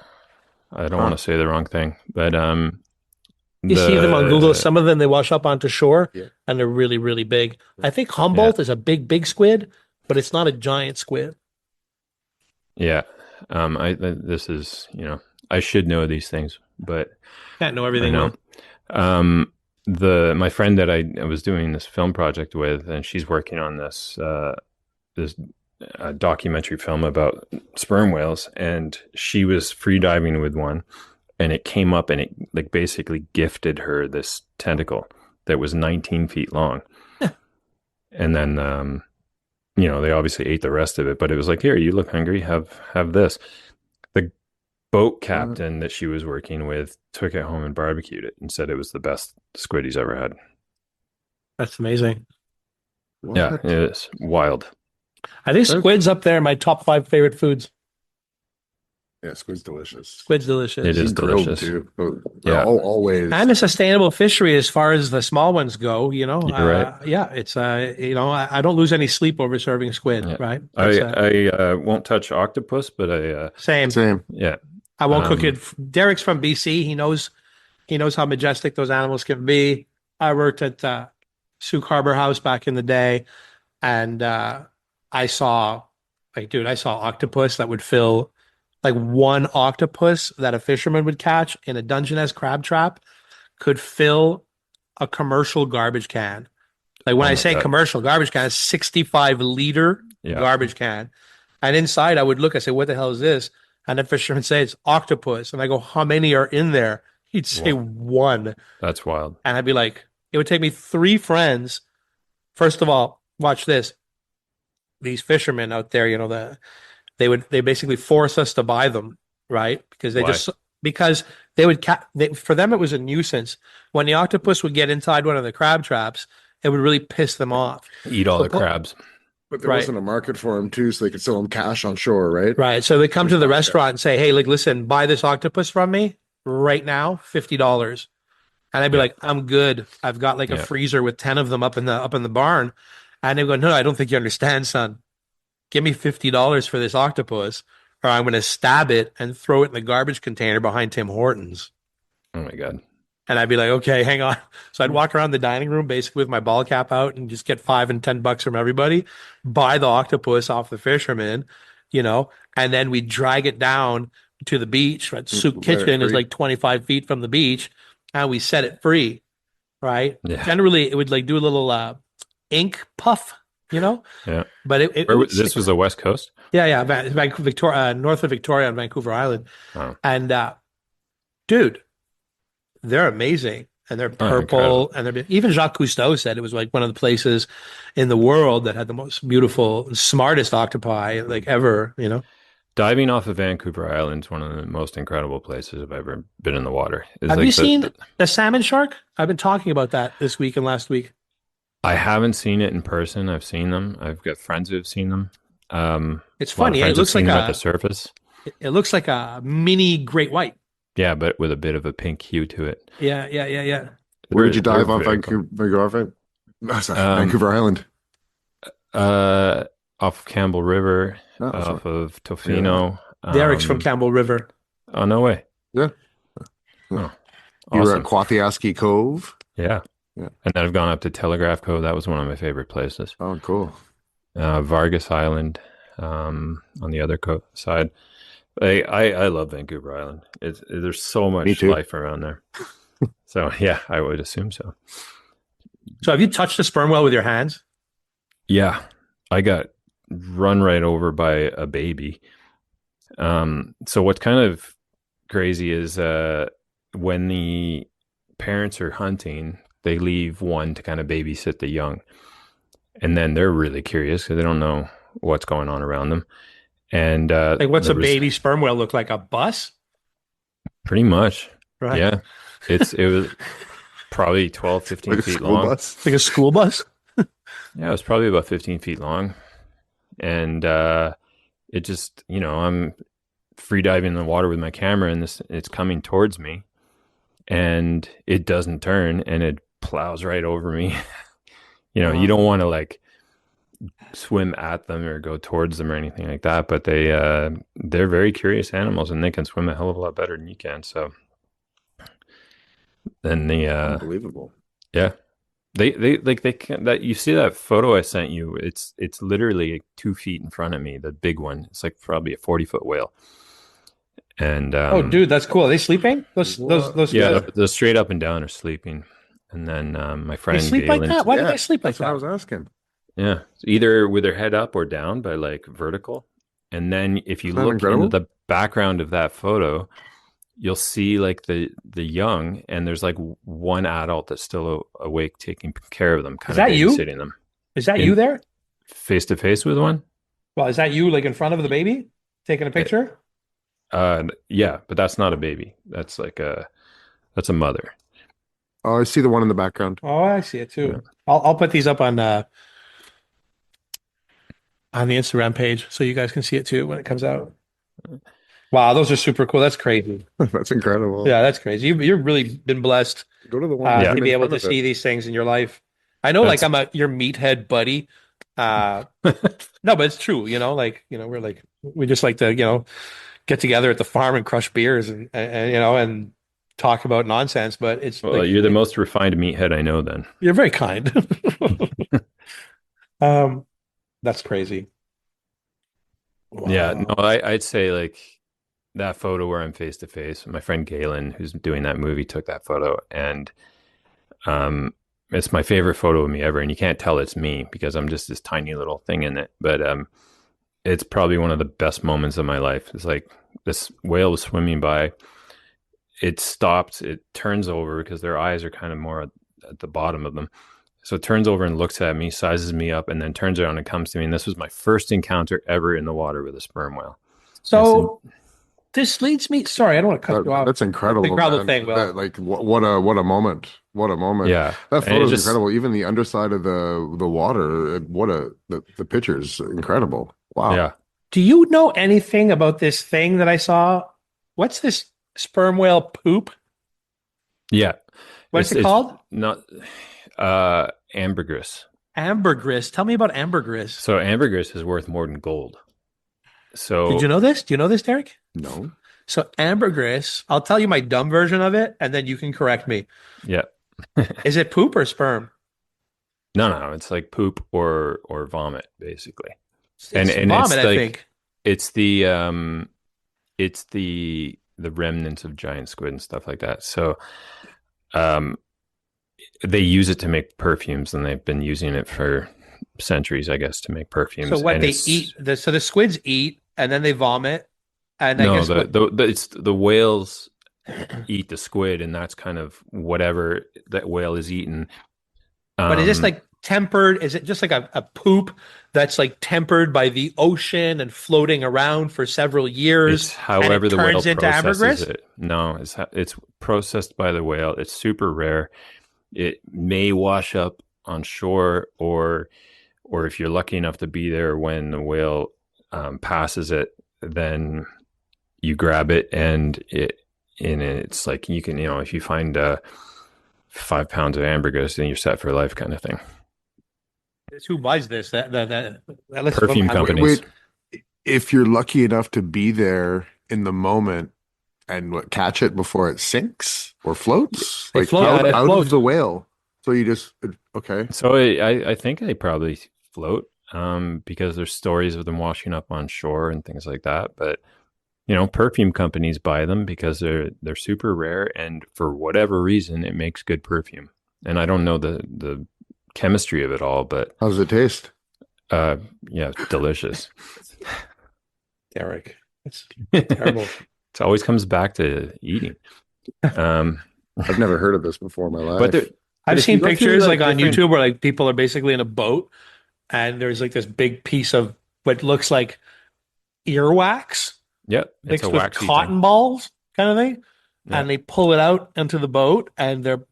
[SPEAKER 3] I don't want to say the wrong thing, but
[SPEAKER 2] You see them on Google. Some of them, they wash up onto shore
[SPEAKER 4] Yeah.
[SPEAKER 2] and they're really, really big. I think Humboldt is a big squid, but it's not a giant squid.
[SPEAKER 3] Yeah. This is, I should know these things, but
[SPEAKER 2] Can't know
[SPEAKER 3] I
[SPEAKER 2] everything.
[SPEAKER 3] know.
[SPEAKER 2] Man.
[SPEAKER 3] My friend that I was doing this film project with, and she's working on this documentary film about sperm whales, and she was free diving with one, and it came up and it like basically gifted her this tentacle that was 19 feet long. And then, they obviously ate the rest of it, but it was like, here, you look hungry, have this. The boat captain that she was working with took it home and barbecued it and said it was the best squid he's ever had.
[SPEAKER 2] That's amazing.
[SPEAKER 4] what?
[SPEAKER 3] Yeah, it's wild.
[SPEAKER 2] I think squid's up there in my top 5 favorite foods.
[SPEAKER 4] Yeah, squid's delicious.
[SPEAKER 2] Squid's delicious.
[SPEAKER 3] It is
[SPEAKER 4] Grilled,
[SPEAKER 3] delicious.
[SPEAKER 4] too.
[SPEAKER 3] Yeah.
[SPEAKER 4] Always.
[SPEAKER 2] And a sustainable fishery as far as the small ones go,
[SPEAKER 3] You're right.
[SPEAKER 2] Yeah, it's, I don't lose any sleep over serving squid,
[SPEAKER 3] Yeah.
[SPEAKER 2] right?
[SPEAKER 3] I won't touch octopus, but
[SPEAKER 2] Same.
[SPEAKER 3] yeah.
[SPEAKER 2] I won't cook it. Derek's from BC. He knows how majestic those animals can be. I worked at Sauk Harbor House back in the day, and I saw octopus that would fill, like one octopus that a fisherman would catch in a Dungeness crab trap could fill a commercial garbage can. Like when I say
[SPEAKER 3] God.
[SPEAKER 2] commercial garbage can, 65-liter garbage can. And inside I would look, I say, what the hell is this? And the fisherman would say, it's octopus. And I go, how many are in there? He'd say one.
[SPEAKER 3] That's wild.
[SPEAKER 2] And I'd be like, it would take me 3 friends. First of all, watch this. These fishermen out there, they basically force us to buy them, right? Because they would for them it was a nuisance. When the octopus would get inside one of the crab traps, it would really piss them off.
[SPEAKER 3] Eat all the crabs.
[SPEAKER 4] But there wasn't a market for them too, so they could sell them cash on shore, right?
[SPEAKER 2] Right. So they come to the restaurant and say, hey, like, listen, buy this octopus from me right now, $50. And I'd be like, I'm good. I've got like a freezer with 10 of them up in the barn. And they go, no, I don't think you understand, son. Give me $50 for this octopus, or I'm going to stab it and throw it in the garbage container behind Tim Hortons.
[SPEAKER 3] Oh my God.
[SPEAKER 2] And I'd be like, okay, hang on. So I'd walk around the dining room basically with my ball cap out and just get $5 and $10 from everybody, buy the octopus off the fisherman, and then we drag it down to the beach. Right? Sauk Kitchen is like 25 feet from the beach, and we set it free, right?
[SPEAKER 3] Yeah.
[SPEAKER 2] Generally, it would like do a little ink puff,
[SPEAKER 3] Yeah.
[SPEAKER 2] But
[SPEAKER 3] this was the West Coast?
[SPEAKER 2] Yeah. Victoria, north of Victoria on Vancouver Island.
[SPEAKER 3] Oh.
[SPEAKER 2] And dude, they're amazing. And they're purple. And even Jacques Cousteau said it was like one of the places in the world that had the most beautiful, smartest octopi like ever,
[SPEAKER 3] Diving off of Vancouver Island is one of the most incredible places I've ever been in the water.
[SPEAKER 2] Have you seen the salmon shark? I've been talking about that this week and last week.
[SPEAKER 3] I haven't seen it in person. I've seen them. I've got friends who have seen them.
[SPEAKER 2] It's funny. It looks like
[SPEAKER 3] at the surface.
[SPEAKER 2] It looks like a mini great white.
[SPEAKER 3] Yeah, but with a bit of a pink hue to it.
[SPEAKER 2] Yeah.
[SPEAKER 4] Where did you dive on Vancouver Island?
[SPEAKER 3] Off Campbell River, off of Tofino.
[SPEAKER 2] Yeah. Derek's from Campbell River.
[SPEAKER 3] Oh, no way.
[SPEAKER 4] Yeah.
[SPEAKER 3] Oh,
[SPEAKER 4] you were
[SPEAKER 3] awesome.
[SPEAKER 4] at Quathiaski Cove?
[SPEAKER 3] Yeah. And then I've gone up to Telegraph Cove. That was one of my favorite places.
[SPEAKER 4] Oh, cool.
[SPEAKER 3] Vargas Island on the other side. I love Vancouver Island. There's so much life around there. So yeah, I would assume so.
[SPEAKER 2] So have you touched a sperm whale with your hands?
[SPEAKER 3] Yeah, I got run right over by a baby. So what's kind of crazy is when the parents are hunting, they leave one to kind of babysit the young, and then they're really curious because they don't know what's going on around them. And
[SPEAKER 2] Like, what's
[SPEAKER 3] there
[SPEAKER 2] a
[SPEAKER 3] was
[SPEAKER 2] baby sperm whale look like? A bus?
[SPEAKER 3] pretty much,
[SPEAKER 2] Right.
[SPEAKER 3] yeah, it was probably 12,
[SPEAKER 4] Like
[SPEAKER 3] 15
[SPEAKER 4] a
[SPEAKER 3] feet
[SPEAKER 4] school
[SPEAKER 3] long.
[SPEAKER 4] bus.
[SPEAKER 2] Like a school bus?
[SPEAKER 3] Yeah, it was probably about 15 feet long. And it just, I'm free diving in the water with my camera and it's coming towards me and it doesn't turn and it plows right over me. You don't want to like swim at them or go towards them or anything like that, but they're very curious animals and they can swim a hell of a lot better than you can. So then
[SPEAKER 4] Unbelievable.
[SPEAKER 3] yeah, they can that you see that photo I sent you. It's literally 2 feet in front of me. The big one. It's like probably a 40-foot whale. And
[SPEAKER 2] Oh, dude, that's cool. Are they sleeping? Those
[SPEAKER 3] yeah,
[SPEAKER 2] fish?
[SPEAKER 3] the straight up and down are sleeping. And then my
[SPEAKER 2] They
[SPEAKER 3] friend
[SPEAKER 2] sleep like
[SPEAKER 3] Galen,
[SPEAKER 2] that? Why do
[SPEAKER 4] Yeah,
[SPEAKER 2] they sleep like
[SPEAKER 4] that's what I
[SPEAKER 2] that?
[SPEAKER 4] was asking.
[SPEAKER 3] yeah, either with their head up or down, but like vertical. And then if you
[SPEAKER 4] Isn't that
[SPEAKER 3] look into
[SPEAKER 4] incredible?
[SPEAKER 3] the background of that photo, you'll see like the young, and there's like one adult that's still awake, taking care of them,
[SPEAKER 2] Is
[SPEAKER 3] kind of
[SPEAKER 2] that you?
[SPEAKER 3] babysitting them.
[SPEAKER 2] Is that you
[SPEAKER 3] In
[SPEAKER 2] there?
[SPEAKER 3] face to face with one.
[SPEAKER 2] Well, is that you like in front of the baby taking a
[SPEAKER 3] Eh,
[SPEAKER 2] picture?
[SPEAKER 3] Yeah, but that's not a baby. That's a mother.
[SPEAKER 4] Oh, I see the one in the background.
[SPEAKER 2] Oh, I see it
[SPEAKER 3] Yeah.
[SPEAKER 2] too. I'll put these up on the Instagram page so you guys can see it too when it comes out. Wow, those are super cool. That's crazy.
[SPEAKER 4] That's incredible.
[SPEAKER 2] Yeah, that's crazy. You've really been blessed
[SPEAKER 4] Go to the one
[SPEAKER 3] Yeah,
[SPEAKER 2] to
[SPEAKER 4] even
[SPEAKER 2] be
[SPEAKER 4] in
[SPEAKER 2] able
[SPEAKER 4] front
[SPEAKER 2] to
[SPEAKER 4] of it.
[SPEAKER 2] see these things in your life. I know, like
[SPEAKER 3] that's
[SPEAKER 2] your meathead buddy. Uh, no, but it's true. We're like we just like to get together at the farm and crush beers and talk about nonsense. But it's
[SPEAKER 3] well,
[SPEAKER 2] like
[SPEAKER 3] you're the most refined meathead I know. Then.
[SPEAKER 2] you're very kind. Um, that's crazy.
[SPEAKER 3] Yeah, no,
[SPEAKER 2] Wow.
[SPEAKER 3] I'd say like that photo where I'm face to face. My friend Galen, who's doing that movie, took that photo, and um, it's my favorite photo of me ever. And you can't tell it's me because I'm just this tiny little thing in it. But it's probably one of the best moments of my life. It's like this whale was swimming by. It stopped. It turns over because their eyes are kind of more at the bottom of them. So it turns over and looks at me, sizes me up, and then turns around and comes to me. And this was my first encounter ever in the water with a sperm whale. And it's
[SPEAKER 2] So this leads me. Sorry, I don't want to cut you off.
[SPEAKER 4] That's
[SPEAKER 2] It's the
[SPEAKER 4] incredible,
[SPEAKER 2] incredible
[SPEAKER 4] man.
[SPEAKER 2] thing, Will.
[SPEAKER 4] That like what a moment. What a moment.
[SPEAKER 3] yeah,
[SPEAKER 4] That
[SPEAKER 3] and it
[SPEAKER 4] photo is
[SPEAKER 3] just
[SPEAKER 4] incredible. Even the underside of the water. The picture's incredible. Wow.
[SPEAKER 3] yeah,
[SPEAKER 2] Do you know anything about this thing that I saw? What's this sperm whale poop?
[SPEAKER 3] yeah.
[SPEAKER 2] What's it
[SPEAKER 3] It's
[SPEAKER 2] called?
[SPEAKER 3] not ambergris.
[SPEAKER 2] Ambergris. Tell me about ambergris.
[SPEAKER 3] So ambergris is worth more than gold.
[SPEAKER 2] Did you
[SPEAKER 3] So
[SPEAKER 2] know this? Do you know this, Derek?
[SPEAKER 4] No.
[SPEAKER 2] So ambergris, I'll tell you my dumb version of it, and then you can correct me.
[SPEAKER 3] yeah,
[SPEAKER 2] Is it poop or sperm?
[SPEAKER 3] no, it's like poop or vomit basically, and
[SPEAKER 2] It's
[SPEAKER 3] and
[SPEAKER 2] vomit,
[SPEAKER 3] it's
[SPEAKER 2] I
[SPEAKER 3] like
[SPEAKER 2] think.
[SPEAKER 3] it's the remnants of giant squid and stuff like that. So um, they use it to make perfumes, and they've been using it for centuries, I guess, to make
[SPEAKER 2] So
[SPEAKER 3] perfumes.
[SPEAKER 2] what
[SPEAKER 3] And
[SPEAKER 2] they
[SPEAKER 3] it's
[SPEAKER 2] eat, so the squids eat, and then they vomit, and I
[SPEAKER 3] no,
[SPEAKER 2] guess what?
[SPEAKER 3] it's the whales eat the squid, and that's kind of whatever that whale is eating.
[SPEAKER 2] But is this
[SPEAKER 3] Um,
[SPEAKER 2] like tempered? Is it just like a poop that's like tempered by the ocean and floating around for several years
[SPEAKER 3] it's
[SPEAKER 2] and
[SPEAKER 3] however
[SPEAKER 2] it
[SPEAKER 3] the whale
[SPEAKER 2] turns into
[SPEAKER 3] processes
[SPEAKER 2] ambergris?
[SPEAKER 3] it. No, it's processed by the whale. It's super rare. It may wash up on shore, or if you're lucky enough to be there when the whale passes it, then you grab it and it's like you can if you find 5 pounds of ambergris, then you're set for life, kind of thing.
[SPEAKER 2] Who buys this? That lets
[SPEAKER 3] Perfume
[SPEAKER 2] I'm,
[SPEAKER 3] companies.
[SPEAKER 4] Wait, if you're lucky enough to be there in the moment and catch it before it sinks or floats,
[SPEAKER 2] they
[SPEAKER 4] like
[SPEAKER 2] float.
[SPEAKER 3] Yeah,
[SPEAKER 2] It
[SPEAKER 4] out of
[SPEAKER 2] floats.
[SPEAKER 4] the whale. So you just okay.
[SPEAKER 3] so I think they probably float because there's stories of them washing up on shore and things like that. But perfume companies buy them because they're super rare, and for whatever reason, it makes good perfume. And I don't know the chemistry of it all, but
[SPEAKER 4] How does it taste?
[SPEAKER 3] yeah, delicious.
[SPEAKER 2] Derek, it's
[SPEAKER 3] It
[SPEAKER 2] terrible.
[SPEAKER 3] always comes back to eating. Um,
[SPEAKER 4] I've never heard of this before in my
[SPEAKER 3] but
[SPEAKER 4] life.
[SPEAKER 2] I've
[SPEAKER 3] if you
[SPEAKER 2] seen
[SPEAKER 3] go through
[SPEAKER 2] pictures like on
[SPEAKER 3] different,
[SPEAKER 2] YouTube where like people are basically in a boat and there's like this big piece of what looks like earwax
[SPEAKER 3] yeah, it's a
[SPEAKER 2] mixed with
[SPEAKER 3] waxy thing.
[SPEAKER 2] cotton balls kind of thing.
[SPEAKER 3] Yeah,
[SPEAKER 2] And they pull it out into the boat and they're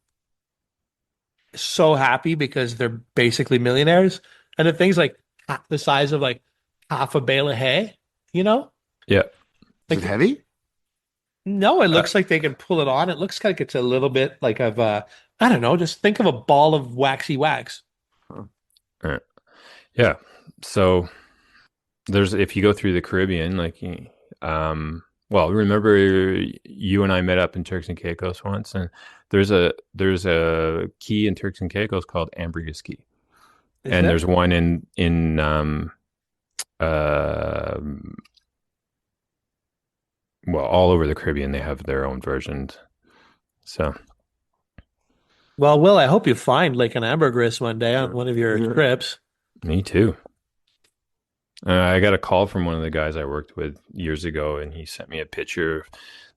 [SPEAKER 2] so happy because they're basically millionaires. And the thing's like half the size of like half a bale of hay, you know?
[SPEAKER 3] yeah.
[SPEAKER 4] Is it
[SPEAKER 2] Like,
[SPEAKER 4] heavy?
[SPEAKER 2] no, it
[SPEAKER 3] Uh,
[SPEAKER 2] looks like they can pull it on. It looks like it's a little bit like of I don't know, just think of a ball of waxy wax.
[SPEAKER 4] Huh.
[SPEAKER 3] yeah. So if you go through the Caribbean, like, well, remember you and I met up in Turks and Caicos once, and there's a key in Turks and Caicos called Ambergris Key,
[SPEAKER 2] Is
[SPEAKER 3] and
[SPEAKER 2] there?
[SPEAKER 3] there's one in uh, well, all over the Caribbean they have their own versions. So
[SPEAKER 2] Well, Will, I hope you find like an ambergris one day on one of your
[SPEAKER 4] Yeah.
[SPEAKER 2] trips.
[SPEAKER 3] me too. I got a call from one of the guys I worked with years ago, and he sent me a picture of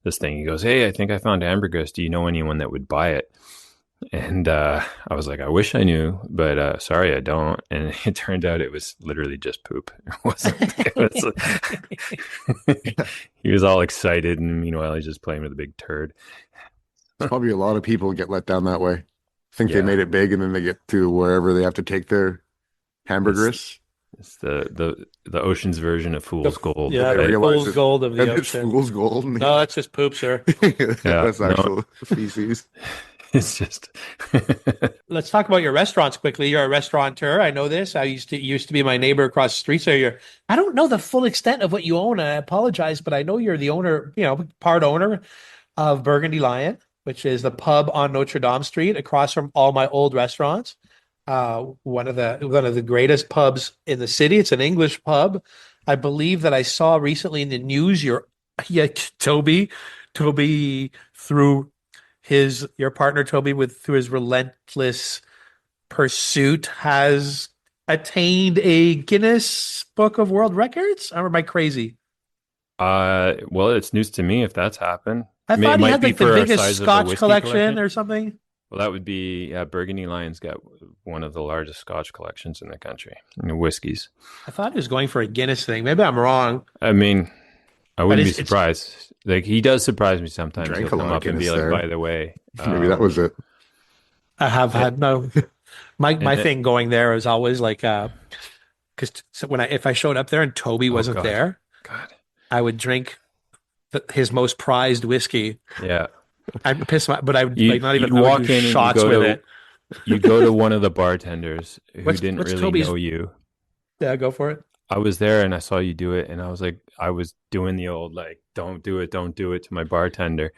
[SPEAKER 3] this thing. He goes, "Hey, I think I found ambergris. Do you know anyone that would buy it?" And I was like, "I wish I knew, but sorry, I don't." And it turned out it was literally just poop. It wasn't. He was all excited, and meanwhile, he's just playing with a big turd.
[SPEAKER 4] There's probably a lot of people get let down that way. Think they
[SPEAKER 3] Yeah,
[SPEAKER 4] made it big and then they get to wherever they have to take their hamburgers
[SPEAKER 3] it's the ocean's version of fool's gold,
[SPEAKER 2] Yeah,
[SPEAKER 4] they
[SPEAKER 2] the
[SPEAKER 3] right?
[SPEAKER 4] realize
[SPEAKER 2] fool's
[SPEAKER 4] it,
[SPEAKER 2] gold of the
[SPEAKER 4] and it's
[SPEAKER 2] ocean.
[SPEAKER 4] fool's gold. And
[SPEAKER 2] No, that's just poop, sir.
[SPEAKER 3] Yeah,
[SPEAKER 4] that's
[SPEAKER 3] no,
[SPEAKER 4] actual feces.
[SPEAKER 3] it's just
[SPEAKER 2] Let's talk about your restaurants quickly. You're a restaurateur. I know this. I used to be my neighbor across the street. So I don't know the full extent of what you own. And I apologize, but I know you're the owner, part owner of Burgundy Lion, which is the pub on Notre Dame Street across from all my old restaurants. One of the greatest pubs in the city. It's an English pub. I believe that I saw recently in the news Toby through your partner Toby through his relentless pursuit has attained a Guinness Book of World Records. Or am I crazy?
[SPEAKER 3] well, it's news to me if that's happened.
[SPEAKER 2] I
[SPEAKER 3] It
[SPEAKER 2] thought he
[SPEAKER 3] might
[SPEAKER 2] had
[SPEAKER 3] be
[SPEAKER 2] like the
[SPEAKER 3] for our
[SPEAKER 2] biggest
[SPEAKER 3] size of the
[SPEAKER 2] Scotch
[SPEAKER 3] whiskey
[SPEAKER 2] collection
[SPEAKER 3] collection.
[SPEAKER 2] or something.
[SPEAKER 3] Well, that would be Burgundy Lion's got one of the largest Scotch collections in the country, whiskeys.
[SPEAKER 2] I thought he was going for a Guinness thing. Maybe I'm wrong.
[SPEAKER 3] I mean, I
[SPEAKER 2] But
[SPEAKER 3] wouldn't be
[SPEAKER 2] it's
[SPEAKER 3] surprised. Like, he does surprise me sometimes. He'll
[SPEAKER 4] Drank a
[SPEAKER 3] come
[SPEAKER 4] lot of
[SPEAKER 3] up and be
[SPEAKER 4] Guinness
[SPEAKER 3] like,
[SPEAKER 4] there.
[SPEAKER 3] "By the way,"
[SPEAKER 4] Maybe that was it.
[SPEAKER 2] I have
[SPEAKER 3] it-
[SPEAKER 2] had no my
[SPEAKER 3] and it-
[SPEAKER 2] thing going there is always like because if I showed up there and Toby
[SPEAKER 3] oh
[SPEAKER 2] wasn't
[SPEAKER 3] God,
[SPEAKER 2] there,
[SPEAKER 3] God,
[SPEAKER 2] I would drink his most prized whiskey.
[SPEAKER 3] yeah.
[SPEAKER 2] I'd piss my, but I would
[SPEAKER 3] You
[SPEAKER 2] like not even
[SPEAKER 3] you
[SPEAKER 2] I would
[SPEAKER 3] walk
[SPEAKER 2] do
[SPEAKER 3] in and
[SPEAKER 2] shots with it.
[SPEAKER 3] you go to one of the bartenders who
[SPEAKER 2] What's
[SPEAKER 3] didn't
[SPEAKER 2] what's
[SPEAKER 3] really
[SPEAKER 2] Toby's?
[SPEAKER 3] know you.
[SPEAKER 2] Yeah, go for it.
[SPEAKER 3] I was there and I saw you do it, and I was like, I was doing the old like, don't do it to my bartender.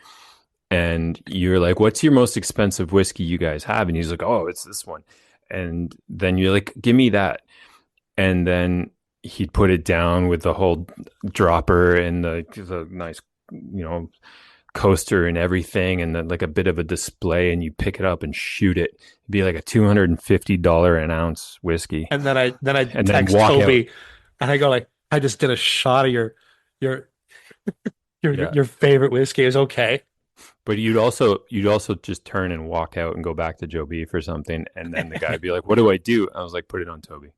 [SPEAKER 3] And you're like, "What's your most expensive whiskey you guys have?" And he's like, "Oh, it's this one." And then you're like, "Give me that." And then he'd put it down with the whole dropper and the nice, coaster and everything, and then like a bit of a display, and you pick it up and shoot it. It'd be like a $250 an ounce whiskey,
[SPEAKER 2] And then I
[SPEAKER 3] and then
[SPEAKER 2] text
[SPEAKER 3] walk out.
[SPEAKER 2] Toby, and I go like, I just did a shot of your
[SPEAKER 3] Yeah.
[SPEAKER 2] your favorite whiskey. Is okay.
[SPEAKER 3] But you'd also just turn and walk out and go back to Joe B for something, and then the guy would be like, "What do I do?" I was like, "Put it on Toby."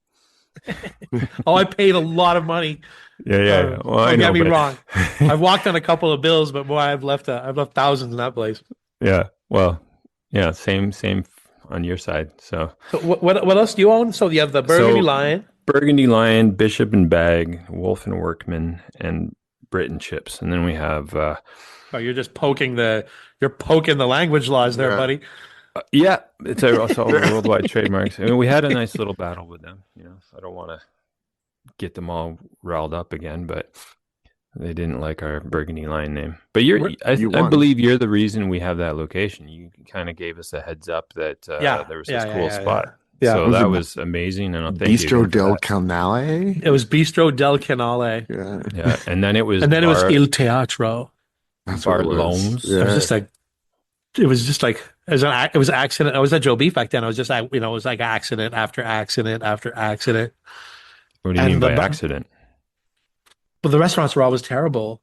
[SPEAKER 2] Oh, I paid a lot of money.
[SPEAKER 3] Yeah. Well, I
[SPEAKER 2] Don't
[SPEAKER 3] know,
[SPEAKER 2] get me
[SPEAKER 3] but
[SPEAKER 2] wrong. I've walked on a couple of bills, but boy, I've left thousands in that place.
[SPEAKER 3] yeah. Well, yeah. Same on your side. So
[SPEAKER 2] So what else do you own? So you have the Burgundy
[SPEAKER 3] So-
[SPEAKER 2] Lion.
[SPEAKER 3] Burgundy Lion, Bishop and Bag, Wolf and Workman, and Brit and Chips, and then we have
[SPEAKER 2] Oh, you're poking the language laws there,
[SPEAKER 4] Yeah.
[SPEAKER 2] buddy.
[SPEAKER 3] yeah, it's all worldwide trademarks. I mean, we had a nice little battle with them. So I don't want to get them all riled up again, but they didn't like our Burgundy Lion name. But
[SPEAKER 4] You
[SPEAKER 3] I
[SPEAKER 4] won.
[SPEAKER 3] believe you're the reason we have that location. You kind of gave us a heads up that
[SPEAKER 2] Yeah,
[SPEAKER 3] there was
[SPEAKER 2] yeah,
[SPEAKER 3] this
[SPEAKER 2] yeah,
[SPEAKER 3] cool
[SPEAKER 2] yeah,
[SPEAKER 3] spot.
[SPEAKER 2] Yeah.
[SPEAKER 3] So
[SPEAKER 4] Was
[SPEAKER 3] that
[SPEAKER 4] it
[SPEAKER 3] was amazing, and I'll thank you
[SPEAKER 4] Bistro
[SPEAKER 3] again for
[SPEAKER 4] del
[SPEAKER 3] that.
[SPEAKER 4] Canale?
[SPEAKER 2] It was Bistro del Canale.
[SPEAKER 4] Yeah,
[SPEAKER 3] Yeah, and then it was
[SPEAKER 2] And then it was Il Teatro.
[SPEAKER 4] that's what
[SPEAKER 3] Bar
[SPEAKER 4] it was.
[SPEAKER 3] Loans.
[SPEAKER 2] I was
[SPEAKER 4] Yeah.
[SPEAKER 2] just like, it was just like, it was accident. I was at Joe Beef back then. I was just like, it was like accident after accident after accident.
[SPEAKER 3] What do you mean
[SPEAKER 2] And
[SPEAKER 3] by accident?
[SPEAKER 2] but the restaurants were always terrible,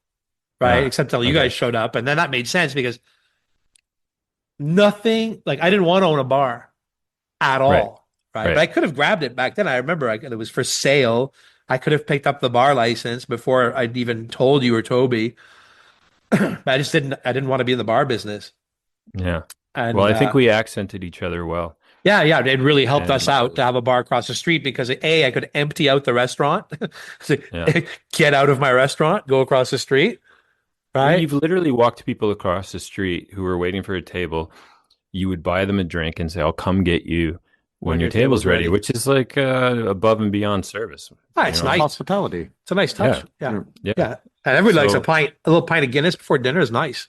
[SPEAKER 2] right?
[SPEAKER 3] Ah,
[SPEAKER 2] Except until you
[SPEAKER 3] okay.
[SPEAKER 2] guys showed up. And then that made sense because nothing, like I didn't want to own a bar at
[SPEAKER 3] Right,
[SPEAKER 2] all, right? But
[SPEAKER 3] right.
[SPEAKER 2] I could have grabbed it back then. I remember it was for sale. I could have picked up the bar license before I'd even told you or Toby. But I didn't want to be in the bar business.
[SPEAKER 3] Yeah. Well,
[SPEAKER 2] And
[SPEAKER 3] I think we accented each other well.
[SPEAKER 2] yeah, it really helped us
[SPEAKER 3] And
[SPEAKER 2] out to have a bar across the street because A, I could empty out the restaurant,
[SPEAKER 3] yeah.
[SPEAKER 2] get out of my restaurant, go across the street,
[SPEAKER 3] Well,
[SPEAKER 2] right?
[SPEAKER 3] you've literally walked people across the street who were waiting for a table. You would buy them a drink and say, "I'll come get you when your table's ready," which is like above and beyond service.
[SPEAKER 2] Ah,
[SPEAKER 3] You
[SPEAKER 2] it's
[SPEAKER 3] know?
[SPEAKER 2] nice.
[SPEAKER 4] Hospitality.
[SPEAKER 2] It's a nice
[SPEAKER 3] Yeah,
[SPEAKER 2] touch. Yeah.
[SPEAKER 3] yeah.
[SPEAKER 2] Yeah. And everybody likes
[SPEAKER 3] So
[SPEAKER 2] a little pint of Guinness before dinner is nice.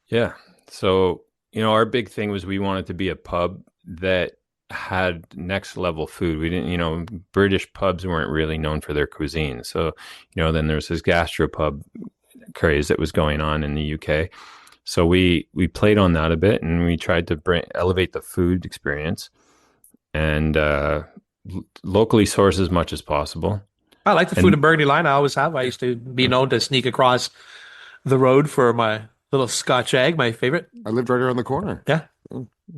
[SPEAKER 3] yeah. So, our big thing was we wanted to be a pub that had next level food. We didn't, British pubs weren't really known for their cuisine. So, then there's this gastropub craze that was going on in the UK. So we played on that a bit, and we tried to elevate the food experience and locally source as much as possible.
[SPEAKER 2] I like the food in Burgundy Line. I always have. I used to be known to sneak across the road for my little Scotch egg, my favorite.
[SPEAKER 4] I lived right around the corner.
[SPEAKER 2] Yeah.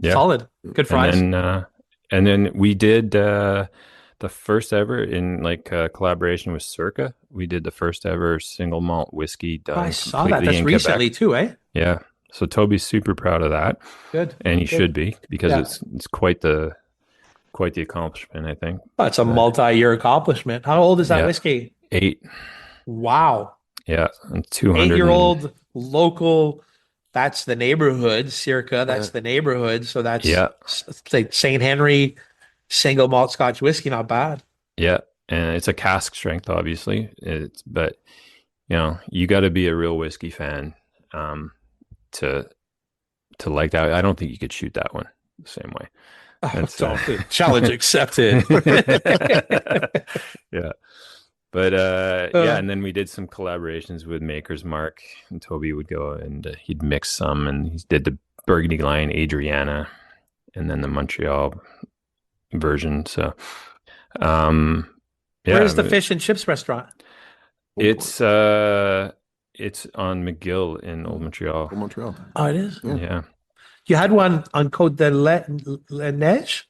[SPEAKER 3] Yeah.
[SPEAKER 2] Solid. Good fries.
[SPEAKER 3] And then we did the first ever in collaboration with Circa. We did the first ever single malt whiskey done
[SPEAKER 2] I saw that.
[SPEAKER 3] completely
[SPEAKER 2] That's
[SPEAKER 3] in
[SPEAKER 2] recently
[SPEAKER 3] Quebec.
[SPEAKER 2] too, eh?
[SPEAKER 3] Yeah. So Toby's super proud of that,
[SPEAKER 2] Good.
[SPEAKER 3] and he
[SPEAKER 2] Good.
[SPEAKER 3] should be because
[SPEAKER 2] Yeah.
[SPEAKER 3] it's quite the accomplishment, I think.
[SPEAKER 2] Oh, it's a multi-year accomplishment. How old is that
[SPEAKER 3] Yeah.
[SPEAKER 2] whiskey?
[SPEAKER 3] 8.
[SPEAKER 2] Wow.
[SPEAKER 3] Yeah, and 200
[SPEAKER 2] 8-year-old local. That's the neighborhood, circa. That's the neighborhood. So that's
[SPEAKER 3] Yeah.
[SPEAKER 2] like St. Henry single malt Scotch whiskey. Not bad.
[SPEAKER 3] Yeah, and it's a cask strength, obviously. But you got to be a real whiskey fan to like that. I don't think you could shoot that one the same way. That's
[SPEAKER 2] Challenge accepted.
[SPEAKER 3] Yeah. But yeah, and then we did some collaborations with Maker's Mark, and Toby would go and he'd mix some, and he did the Burgundy Line Adriana, and then the Montreal version. So, yeah.
[SPEAKER 2] Where's the fish and chips restaurant?
[SPEAKER 3] It's on McGill in Old Montreal.
[SPEAKER 4] From Montreal.
[SPEAKER 2] Oh, it is.
[SPEAKER 3] Yeah.
[SPEAKER 2] You had one on Côte de Neige?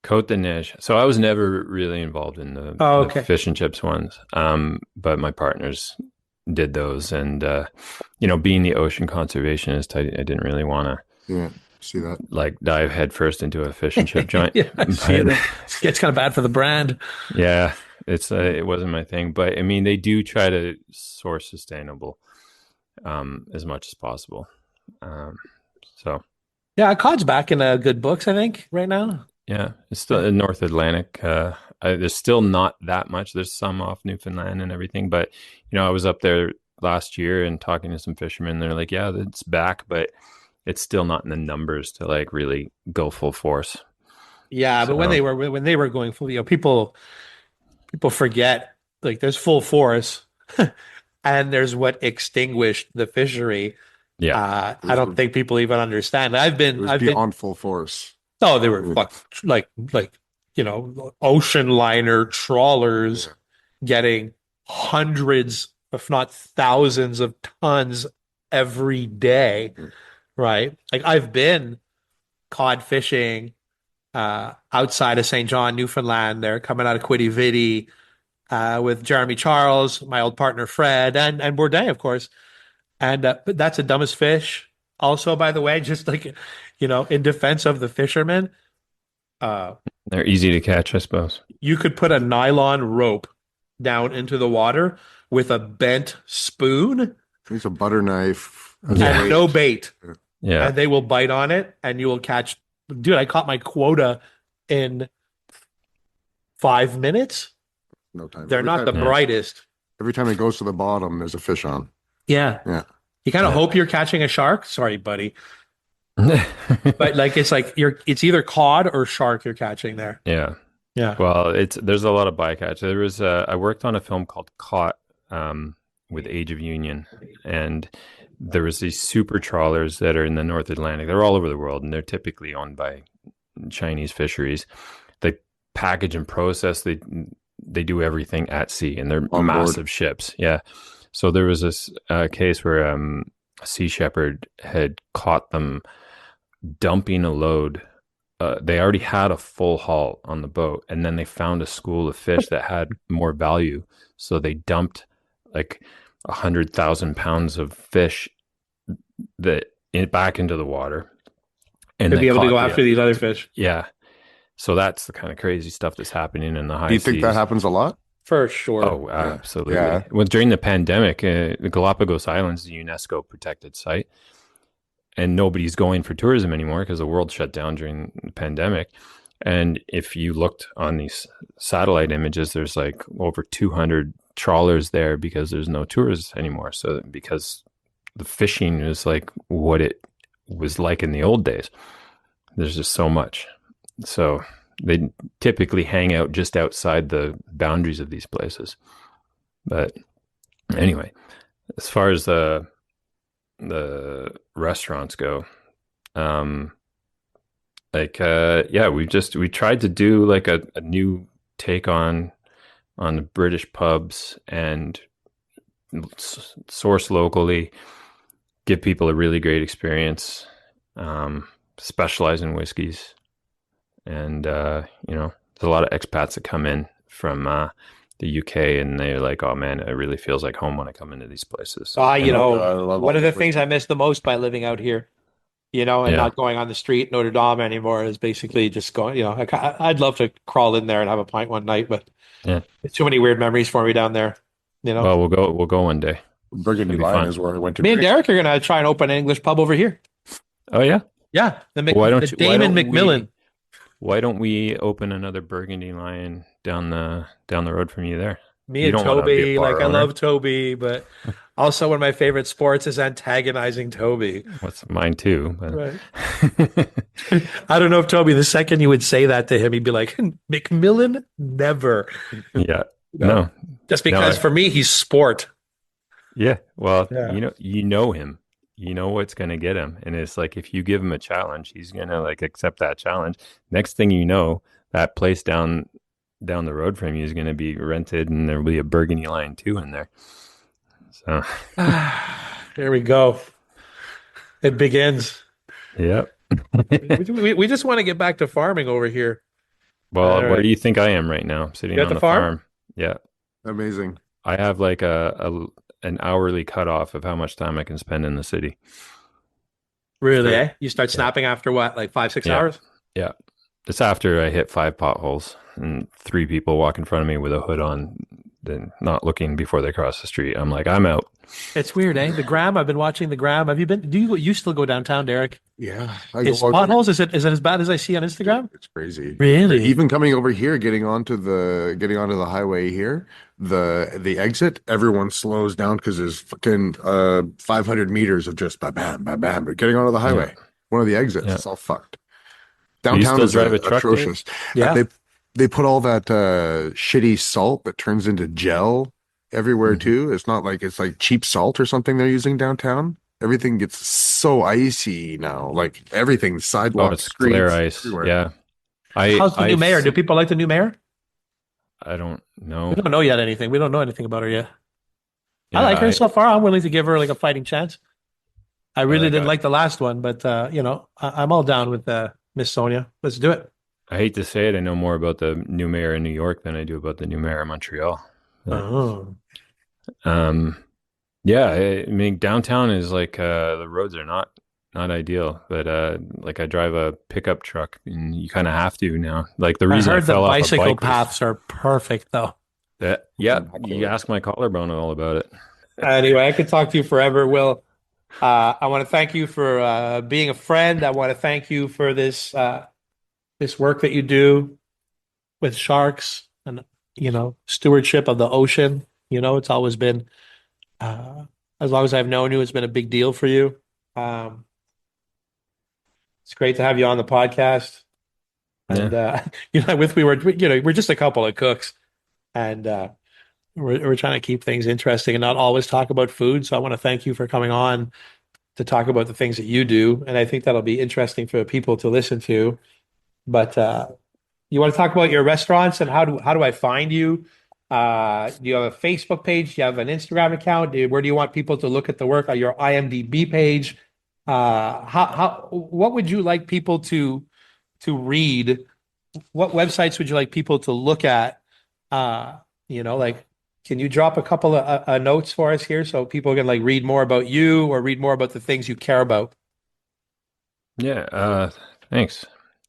[SPEAKER 3] Côte de Neige. So I was never really involved in the fish and chips ones, but my partners did those, and being the ocean conservationist, I didn't really want
[SPEAKER 4] to see that
[SPEAKER 3] dive headfirst into a fish and chip joint.
[SPEAKER 2] Yeah, I see it. It's kind of bad for the brand.
[SPEAKER 3] Yeah, it wasn't my thing, but I mean they do try to source sustainable as much as possible. So
[SPEAKER 2] yeah, cod's back in good books, I think, right now.
[SPEAKER 3] Yeah, it's still in North Atlantic. There's still not that much. There's some off Newfoundland and everything, but I was up there last year and talking to some fishermen. They're like, "Yeah, it's back, but it's still not in the numbers to really go full force."
[SPEAKER 2] Yeah, but when they were going full, people forget there's full force, and there's what extinguished the fishery.
[SPEAKER 3] Yeah,
[SPEAKER 2] I don't think people even understand. I've been
[SPEAKER 4] beyond full force.
[SPEAKER 2] Oh, they were ocean liner trawlers getting hundreds, if not thousands of tons every day, right? Like I've been cod fishing outside of St. John, Newfoundland. They're coming out of Quiddy Viddy with Jeremy Charles, my old partner Fred, and Bourdain, of course. And but that's the dumbest fish. Also, by the way, just in defense of the fishermen,
[SPEAKER 3] they're easy to catch, I suppose.
[SPEAKER 2] You could put a nylon rope down into the water with a bent spoon.
[SPEAKER 4] Use a butter knife
[SPEAKER 2] and no bait.
[SPEAKER 3] Yeah,
[SPEAKER 2] and they will bite on it, and you will catch. Dude, I caught my quota in 5 minutes.
[SPEAKER 4] No time.
[SPEAKER 2] They're not the brightest.
[SPEAKER 4] Every time it goes to the bottom, there's a fish on.
[SPEAKER 2] Yeah.
[SPEAKER 4] Yeah.
[SPEAKER 2] You kind of hope you're catching a shark. Sorry, buddy. But like it's either cod or shark you're catching there.
[SPEAKER 3] Yeah.
[SPEAKER 2] Yeah.
[SPEAKER 3] Well, there's a lot of bycatch. I worked on a film called Caught, with Age of Union, and there was these super trawlers that are in the North Atlantic. They're all over the world, and they're typically owned by Chinese fisheries. They package and process. They do everything at sea, and they're
[SPEAKER 4] On board.
[SPEAKER 3] massive ships. Yeah. So there was this case where a sea shepherd had caught them dumping a load. They already had a full haul on the boat, and then they found a school of fish that had more value. So they dumped like 100,000 pounds of fish back into the water, and
[SPEAKER 2] To
[SPEAKER 3] they
[SPEAKER 2] be able to
[SPEAKER 3] caught
[SPEAKER 2] go after these other fish.
[SPEAKER 3] yeah. So that's the kind of crazy stuff that's happening in the high
[SPEAKER 4] Do you think
[SPEAKER 3] seas.
[SPEAKER 4] that happens a lot?
[SPEAKER 2] For sure.
[SPEAKER 3] Oh,
[SPEAKER 4] Yeah.
[SPEAKER 3] absolutely.
[SPEAKER 4] Yeah.
[SPEAKER 3] Well, during the pandemic, the Galapagos Islands is a UNESCO protected site, and nobody's going for tourism anymore because the world shut down during the pandemic. And if you looked on these satellite images, there's like over 200 trawlers there because there's no tourists anymore. So because the fishing is like what it was like in the old days, there's just so much. So they typically hang out just outside the boundaries of these places. But anyway, as far as the restaurants go, yeah, we tried to do like a new take on the British pubs and source locally, give people a really great experience, specialize in whiskeys. And, there's a lot of expats that come in from the UK, and they're like, oh man, it really feels like home when I come into these places.
[SPEAKER 2] Ah,
[SPEAKER 3] And,
[SPEAKER 4] I love
[SPEAKER 2] one
[SPEAKER 4] all
[SPEAKER 2] of the
[SPEAKER 4] the
[SPEAKER 2] things I miss the most by living out here, and
[SPEAKER 3] yeah,
[SPEAKER 2] not going on the street Notre Dame anymore is basically just going, I'd love to crawl in there and have a pint one night, but
[SPEAKER 3] yeah.
[SPEAKER 2] it's too many weird memories for me down there,
[SPEAKER 3] Well, we'll go one day.
[SPEAKER 4] Burgundy
[SPEAKER 3] It'll be
[SPEAKER 4] Lion
[SPEAKER 3] fun.
[SPEAKER 4] is where I went to
[SPEAKER 2] Me and
[SPEAKER 4] drink.
[SPEAKER 2] Derek are gonna try and open an English pub over here.
[SPEAKER 3] Oh yeah.
[SPEAKER 2] Yeah,
[SPEAKER 3] Why
[SPEAKER 2] the Damon
[SPEAKER 3] don't
[SPEAKER 2] Macmillan.
[SPEAKER 3] why don't we open another Burgundy Lion down the road from you there?
[SPEAKER 2] Me
[SPEAKER 3] You
[SPEAKER 2] and
[SPEAKER 3] don't want to be a
[SPEAKER 2] Toby, like
[SPEAKER 3] bar
[SPEAKER 2] I
[SPEAKER 3] owner.
[SPEAKER 2] love Toby, but also one of my favorite sports is antagonizing Toby.
[SPEAKER 3] What's mine too,
[SPEAKER 2] Right.
[SPEAKER 3] but
[SPEAKER 2] I don't know if Toby, the second you would say that to him, he'd be like, Macmillan, never.
[SPEAKER 3] yeah.
[SPEAKER 2] You know,
[SPEAKER 3] No.
[SPEAKER 2] just
[SPEAKER 3] No,
[SPEAKER 2] because for me, he's sport.
[SPEAKER 3] yeah. Well,
[SPEAKER 2] Yeah.
[SPEAKER 3] you know him. You know what's going to get him. And it's like if you give him a challenge, he's going to like accept that challenge. Next thing you know, that place down the road from you is going to be rented, and there'll be a Burgundy Lion 2 in there. So,
[SPEAKER 2] Here we go. It begins.
[SPEAKER 3] yep.
[SPEAKER 2] We just want to get back to farming over here.
[SPEAKER 3] Well,
[SPEAKER 2] All
[SPEAKER 3] where
[SPEAKER 2] right.
[SPEAKER 3] do you think I am right now? I'm sitting
[SPEAKER 2] You at
[SPEAKER 3] on
[SPEAKER 2] the
[SPEAKER 3] the
[SPEAKER 2] farm?
[SPEAKER 3] farm. Yeah.
[SPEAKER 4] Amazing.
[SPEAKER 3] I have like an hourly cutoff of how much time I can spend in the city.
[SPEAKER 2] Really,
[SPEAKER 3] Great.
[SPEAKER 2] eh? You start
[SPEAKER 3] Yeah.
[SPEAKER 2] snapping after what, like 5, 6
[SPEAKER 3] Yeah.
[SPEAKER 2] hours?
[SPEAKER 3] Yeah. It's after I hit 5 potholes and 3 people walk in front of me with a hood on, then not looking before they cross the street. I'm like, I'm out.
[SPEAKER 2] It's weird, eh? The Gram, I've been watching the Gram. Have you been, you still go downtown, Derek?
[SPEAKER 4] Yeah. I
[SPEAKER 2] Is
[SPEAKER 4] go out there.
[SPEAKER 2] potholes, is it as bad as I see on Instagram?
[SPEAKER 4] It's crazy.
[SPEAKER 2] Really?
[SPEAKER 4] Even coming over here, getting onto the highway here, the exit, everyone slows down because there's fucking 500 meters of just bam, bam, bam, bam. But getting onto the highway, one of the exits,
[SPEAKER 3] Yeah.
[SPEAKER 4] it's all fucked.
[SPEAKER 3] Do you
[SPEAKER 4] Downtown
[SPEAKER 3] still
[SPEAKER 4] is
[SPEAKER 3] drive a truck there?
[SPEAKER 4] atrocious.
[SPEAKER 2] Yeah.
[SPEAKER 4] They put all that shitty salt that turns into gel everywhere
[SPEAKER 3] Mhm.
[SPEAKER 4] too. It's not like it's like cheap salt or something they're using downtown. Everything gets so icy now. Like everything,
[SPEAKER 3] Oh,
[SPEAKER 4] sidewalks,
[SPEAKER 3] it's glare
[SPEAKER 4] streets,
[SPEAKER 3] ice.
[SPEAKER 4] everywhere.
[SPEAKER 3] Yeah.
[SPEAKER 2] How's the new mayor? Do people like the new mayor?
[SPEAKER 3] I don't
[SPEAKER 2] We
[SPEAKER 3] know.
[SPEAKER 2] don't know yet anything. We don't know anything about her yet. I
[SPEAKER 3] Yeah,
[SPEAKER 2] like her so far. I'm willing to give her like a fighting chance. I really
[SPEAKER 3] like
[SPEAKER 2] didn't
[SPEAKER 3] I-
[SPEAKER 2] like the last one, but I'm all down with Miss Sonia. Let's do it.
[SPEAKER 3] I hate to say it, I know more about the new mayor in New York than I do about the new mayor in Montreal. But,
[SPEAKER 2] Oh.
[SPEAKER 3] yeah, I mean, downtown is like the roads are not ideal, but like I drive a pickup truck, and you kind of have to now. Like the
[SPEAKER 2] I
[SPEAKER 3] reason I
[SPEAKER 2] heard the
[SPEAKER 3] fell off a
[SPEAKER 2] bicycle
[SPEAKER 3] bike was
[SPEAKER 2] paths are perfect, though.
[SPEAKER 3] that. Yeah, you ask my collarbone all about it.
[SPEAKER 2] Anyway, I could talk to you forever, Will. I want to thank you for being a friend. I want to thank you for this work that you do with sharks and stewardship of the ocean. It's always been as long as I've known you, it's been a big deal for you. Um, It's great to have you on the podcast. And
[SPEAKER 3] Yeah.
[SPEAKER 2] we're just a couple of cooks, and we're trying to keep things interesting and not always talk about food. So I want to thank you for coming on to talk about the things that you do, and I think that'll be interesting for people to listen to. But you want to talk about your restaurants and how do I find you? Do you have a Facebook page? Do you have an Instagram account? Where do you want people to look at the work on your IMDb page? What would you like people to read? What websites would you like people to look at? Uh, like, can you drop a couple of notes for us here so people can like read more about you or read more about the things you care about?
[SPEAKER 3] Yeah. Thanks.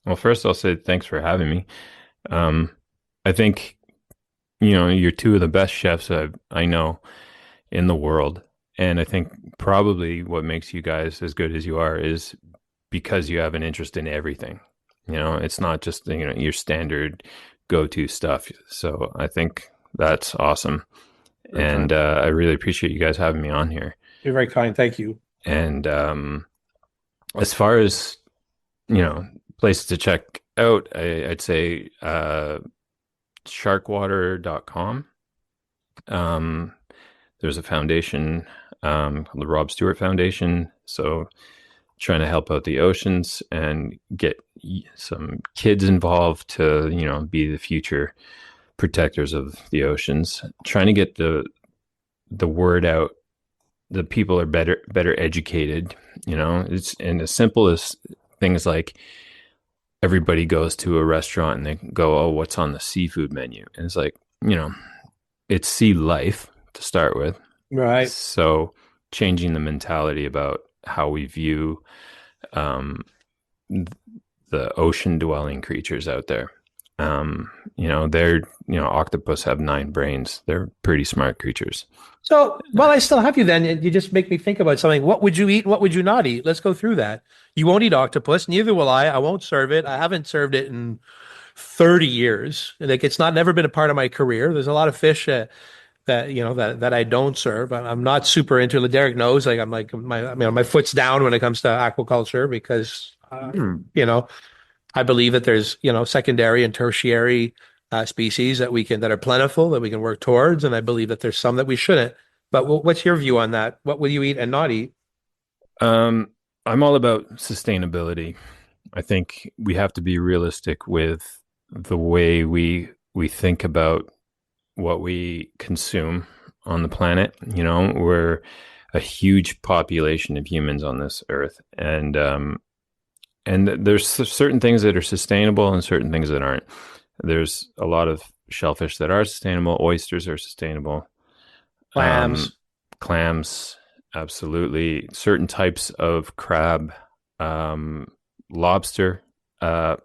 [SPEAKER 3] Well, first I'll say thanks for having me. Um, I think, you're two of the best chefs I know in the world. And I think probably what makes you guys as good as you are is because you have an interest in everything. It's not just, your standard go-to stuff. So I think that's awesome.
[SPEAKER 4] Very
[SPEAKER 3] And
[SPEAKER 4] kind.
[SPEAKER 3] I really appreciate you guys having me on here.
[SPEAKER 2] You're very kind. Thank you.
[SPEAKER 3] And as far as, places to check out, I'd say sharkwater.com. There's a foundation called the Rob Stewart Foundation. So trying to help out the oceans and get some kids involved to, be the future protectors of the oceans. Trying to get the word out. The people are better educated. It's and as simple as things like everybody goes to a restaurant and they go, "Oh, what's on the seafood menu?" And it's like, it's sea life to start with.
[SPEAKER 2] Right.
[SPEAKER 3] So changing the mentality about how we view the ocean dwelling creatures out there. Octopus have 9 brains. They're pretty smart creatures.
[SPEAKER 2] So, while I still have you then, you just make me think about something. What would you eat? What would you not eat? Let's go through that. You won't eat octopus. Neither will I. I won't serve it. I haven't served it in 30 years. Like it's not never been a part of my career. There's a lot of fish that I don't serve. I'm not super into. Derek knows. Like I'm like my foot's down when it comes to aquaculture because
[SPEAKER 4] Hmm.
[SPEAKER 2] you know I believe that there's secondary and tertiary species that are plentiful that we can work towards, and I believe that there's some that we shouldn't. But what's your view on that? What will you eat and not eat?
[SPEAKER 3] Um, I'm all about sustainability. I think we have to be realistic with the way we think about what we consume on the planet. We're a huge population of humans on this earth, and there's certain things that are sustainable and certain things that aren't. There's a lot of shellfish that are sustainable. Oysters are sustainable. Um,
[SPEAKER 2] Clams.
[SPEAKER 3] Clams, absolutely. Certain types of crab, um, lobster, uh,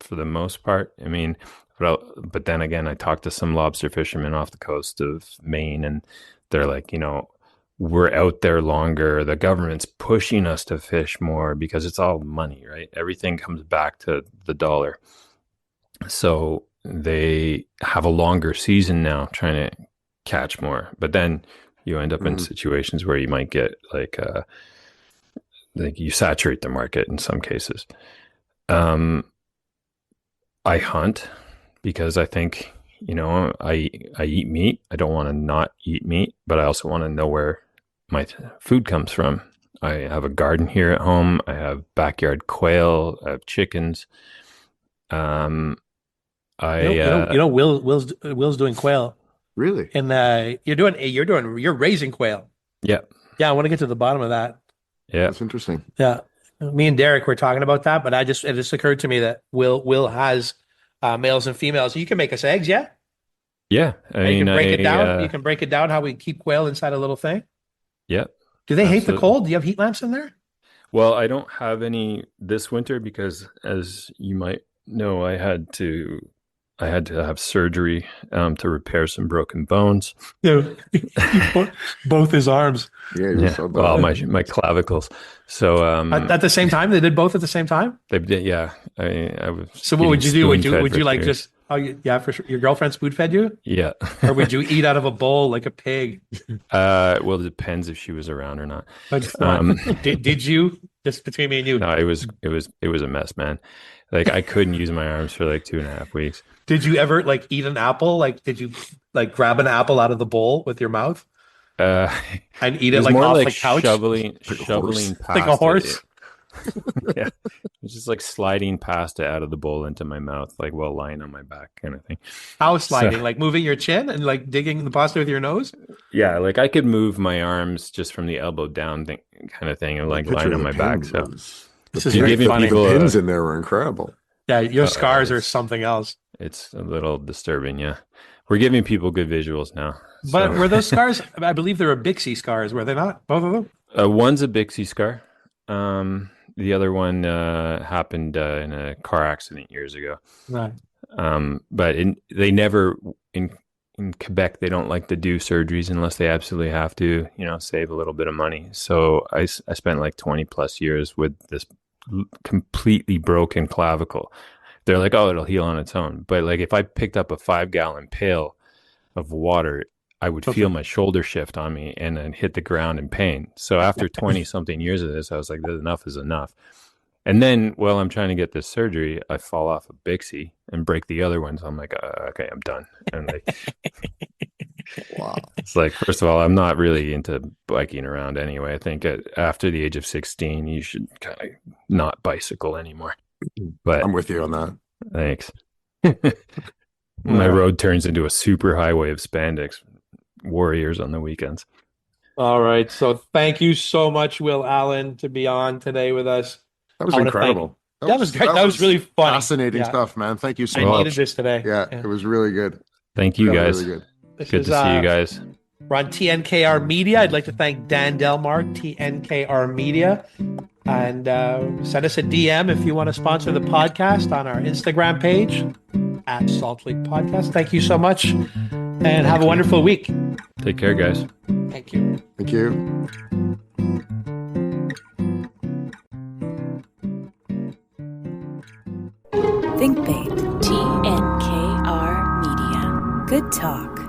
[SPEAKER 3] for the most part. I mean, but then again, I talked to some lobster fishermen off the coast of Maine, and they're like, we're out there longer. The government's pushing us to fish more because it's all money, right? Everything comes back to the dollar. So they have a longer season now trying to catch more. But then you end up in
[SPEAKER 4] Mhm.
[SPEAKER 3] situations where you might get like you saturate the market in some cases. Um, I hunt because I think, I eat meat. I don't want to not eat meat, but I also want to know where my food comes from. I have a garden here at home. I have backyard quail. I have chickens. Um, I
[SPEAKER 2] Will's doing quail,
[SPEAKER 4] Really?
[SPEAKER 2] and you're raising quail.
[SPEAKER 3] yeah,
[SPEAKER 2] Yeah, I want to get to the bottom of that.
[SPEAKER 3] yeah,
[SPEAKER 4] That's interesting.
[SPEAKER 2] Yeah, me and Derek were talking about that, but it just occurred to me that Will has males and females. You can make us eggs, yeah.
[SPEAKER 3] yeah. I
[SPEAKER 2] And you
[SPEAKER 3] mean,
[SPEAKER 2] can break it down. You can break it down how we keep quail inside a little thing.
[SPEAKER 3] yeah,
[SPEAKER 2] Do they hate the
[SPEAKER 3] absolutely.
[SPEAKER 2] cold? Do you have heat lamps in there?
[SPEAKER 3] Well, I don't have any this winter because, as you might know, I had to have surgery to repair some broken bones.
[SPEAKER 2] Yeah, both his arms
[SPEAKER 4] Yeah, you
[SPEAKER 3] Yeah,
[SPEAKER 4] saw
[SPEAKER 3] well,
[SPEAKER 4] that.
[SPEAKER 3] my clavicles. So
[SPEAKER 2] at the same time. They did both at the same time.
[SPEAKER 3] they did, yeah. I was
[SPEAKER 2] So what
[SPEAKER 3] getting
[SPEAKER 2] would you do?
[SPEAKER 3] spoon fed
[SPEAKER 2] Would
[SPEAKER 3] for
[SPEAKER 2] you like
[SPEAKER 3] 3 years.
[SPEAKER 2] just yeah, for sure. Your girlfriend spoon fed you,
[SPEAKER 3] Yeah.
[SPEAKER 2] or would you eat out of a bowl like a pig?
[SPEAKER 3] Well, it depends if she was around or not.
[SPEAKER 2] But come on,
[SPEAKER 3] Um,
[SPEAKER 2] did you Just between me and you.
[SPEAKER 3] No, it was a mess, man. Like I couldn't use my arms for like 2.5 weeks.
[SPEAKER 2] Did you ever like eat an apple? Like, did you like grab an apple out of the bowl with your mouth
[SPEAKER 3] Uh,
[SPEAKER 2] and eat
[SPEAKER 3] it
[SPEAKER 2] it
[SPEAKER 3] was
[SPEAKER 2] like
[SPEAKER 3] more
[SPEAKER 2] off
[SPEAKER 3] like
[SPEAKER 2] the couch?
[SPEAKER 3] shoveling past
[SPEAKER 2] Like a horse?
[SPEAKER 3] it. Yeah, it was just like sliding past it out of the bowl into my mouth, like while lying on my back, kind of thing.
[SPEAKER 2] How
[SPEAKER 3] So
[SPEAKER 2] sliding? Like moving your chin and like digging the pasta with your nose?
[SPEAKER 3] yeah, like I could move my arms just from the elbow down, kind of thing, and like lying on my back. So
[SPEAKER 2] This is
[SPEAKER 3] you're
[SPEAKER 2] very
[SPEAKER 3] giving
[SPEAKER 2] funny.
[SPEAKER 4] The
[SPEAKER 3] people
[SPEAKER 4] pins in there were incredible.
[SPEAKER 2] Yeah, your scars are
[SPEAKER 3] it's
[SPEAKER 2] something else.
[SPEAKER 3] it's a little disturbing. Yeah, we're giving people good visuals now.
[SPEAKER 2] But
[SPEAKER 3] So
[SPEAKER 2] were those scars? I believe they were Bixie scars, were they not? Both of them?
[SPEAKER 3] one's a Bixie scar. The other one happened in a car accident years ago.
[SPEAKER 2] Right.
[SPEAKER 3] But they never in Quebec they don't like to do surgeries unless they absolutely have to, save a little bit of money. So I spent like 20 plus years with this completely broken clavicle. They're like, oh, it'll heal on its own. But like if I picked up a 5-gallon pail of water, I would feel my shoulder shift on me and then hit the ground in pain. So after 20 something years of this, I was like, enough is enough. And then while I'm trying to get this surgery, I fall off a Bixie and break the other one. So I'm like, okay, I'm done. And like,
[SPEAKER 4] Wow.
[SPEAKER 3] it's like, first of all, I'm not really into biking around anyway. I think after the age of 16, you should kind of not bicycle anymore. But
[SPEAKER 4] I'm with you on that.
[SPEAKER 3] thanks. My road turns into a super highway of spandex warriors on the weekends.
[SPEAKER 2] All right. So thank you so much, Will Allen, to be on today with us.
[SPEAKER 4] That was
[SPEAKER 2] I wanna
[SPEAKER 4] incredible.
[SPEAKER 2] That was great. That was really funny.
[SPEAKER 4] Fascinating
[SPEAKER 2] Yeah.
[SPEAKER 4] stuff, man. Thank you so
[SPEAKER 2] I
[SPEAKER 4] much.
[SPEAKER 2] needed this today.
[SPEAKER 4] Yeah, it was really good.
[SPEAKER 3] Thank you, guys.
[SPEAKER 4] Really good.
[SPEAKER 2] This
[SPEAKER 3] Good
[SPEAKER 2] is,
[SPEAKER 3] to see you guys.
[SPEAKER 2] We're on TNKR Media. I'd like to thank Dan Delmark, TNKR Media. And send us a DM if you want to sponsor the podcast on our Instagram page at Salt Lake Podcast. Thank you so much and have a wonderful week.
[SPEAKER 3] Take care, guys.
[SPEAKER 2] Thank you.
[SPEAKER 4] Thank you.
[SPEAKER 1] ThinkBait. TNKR Media. Good talk.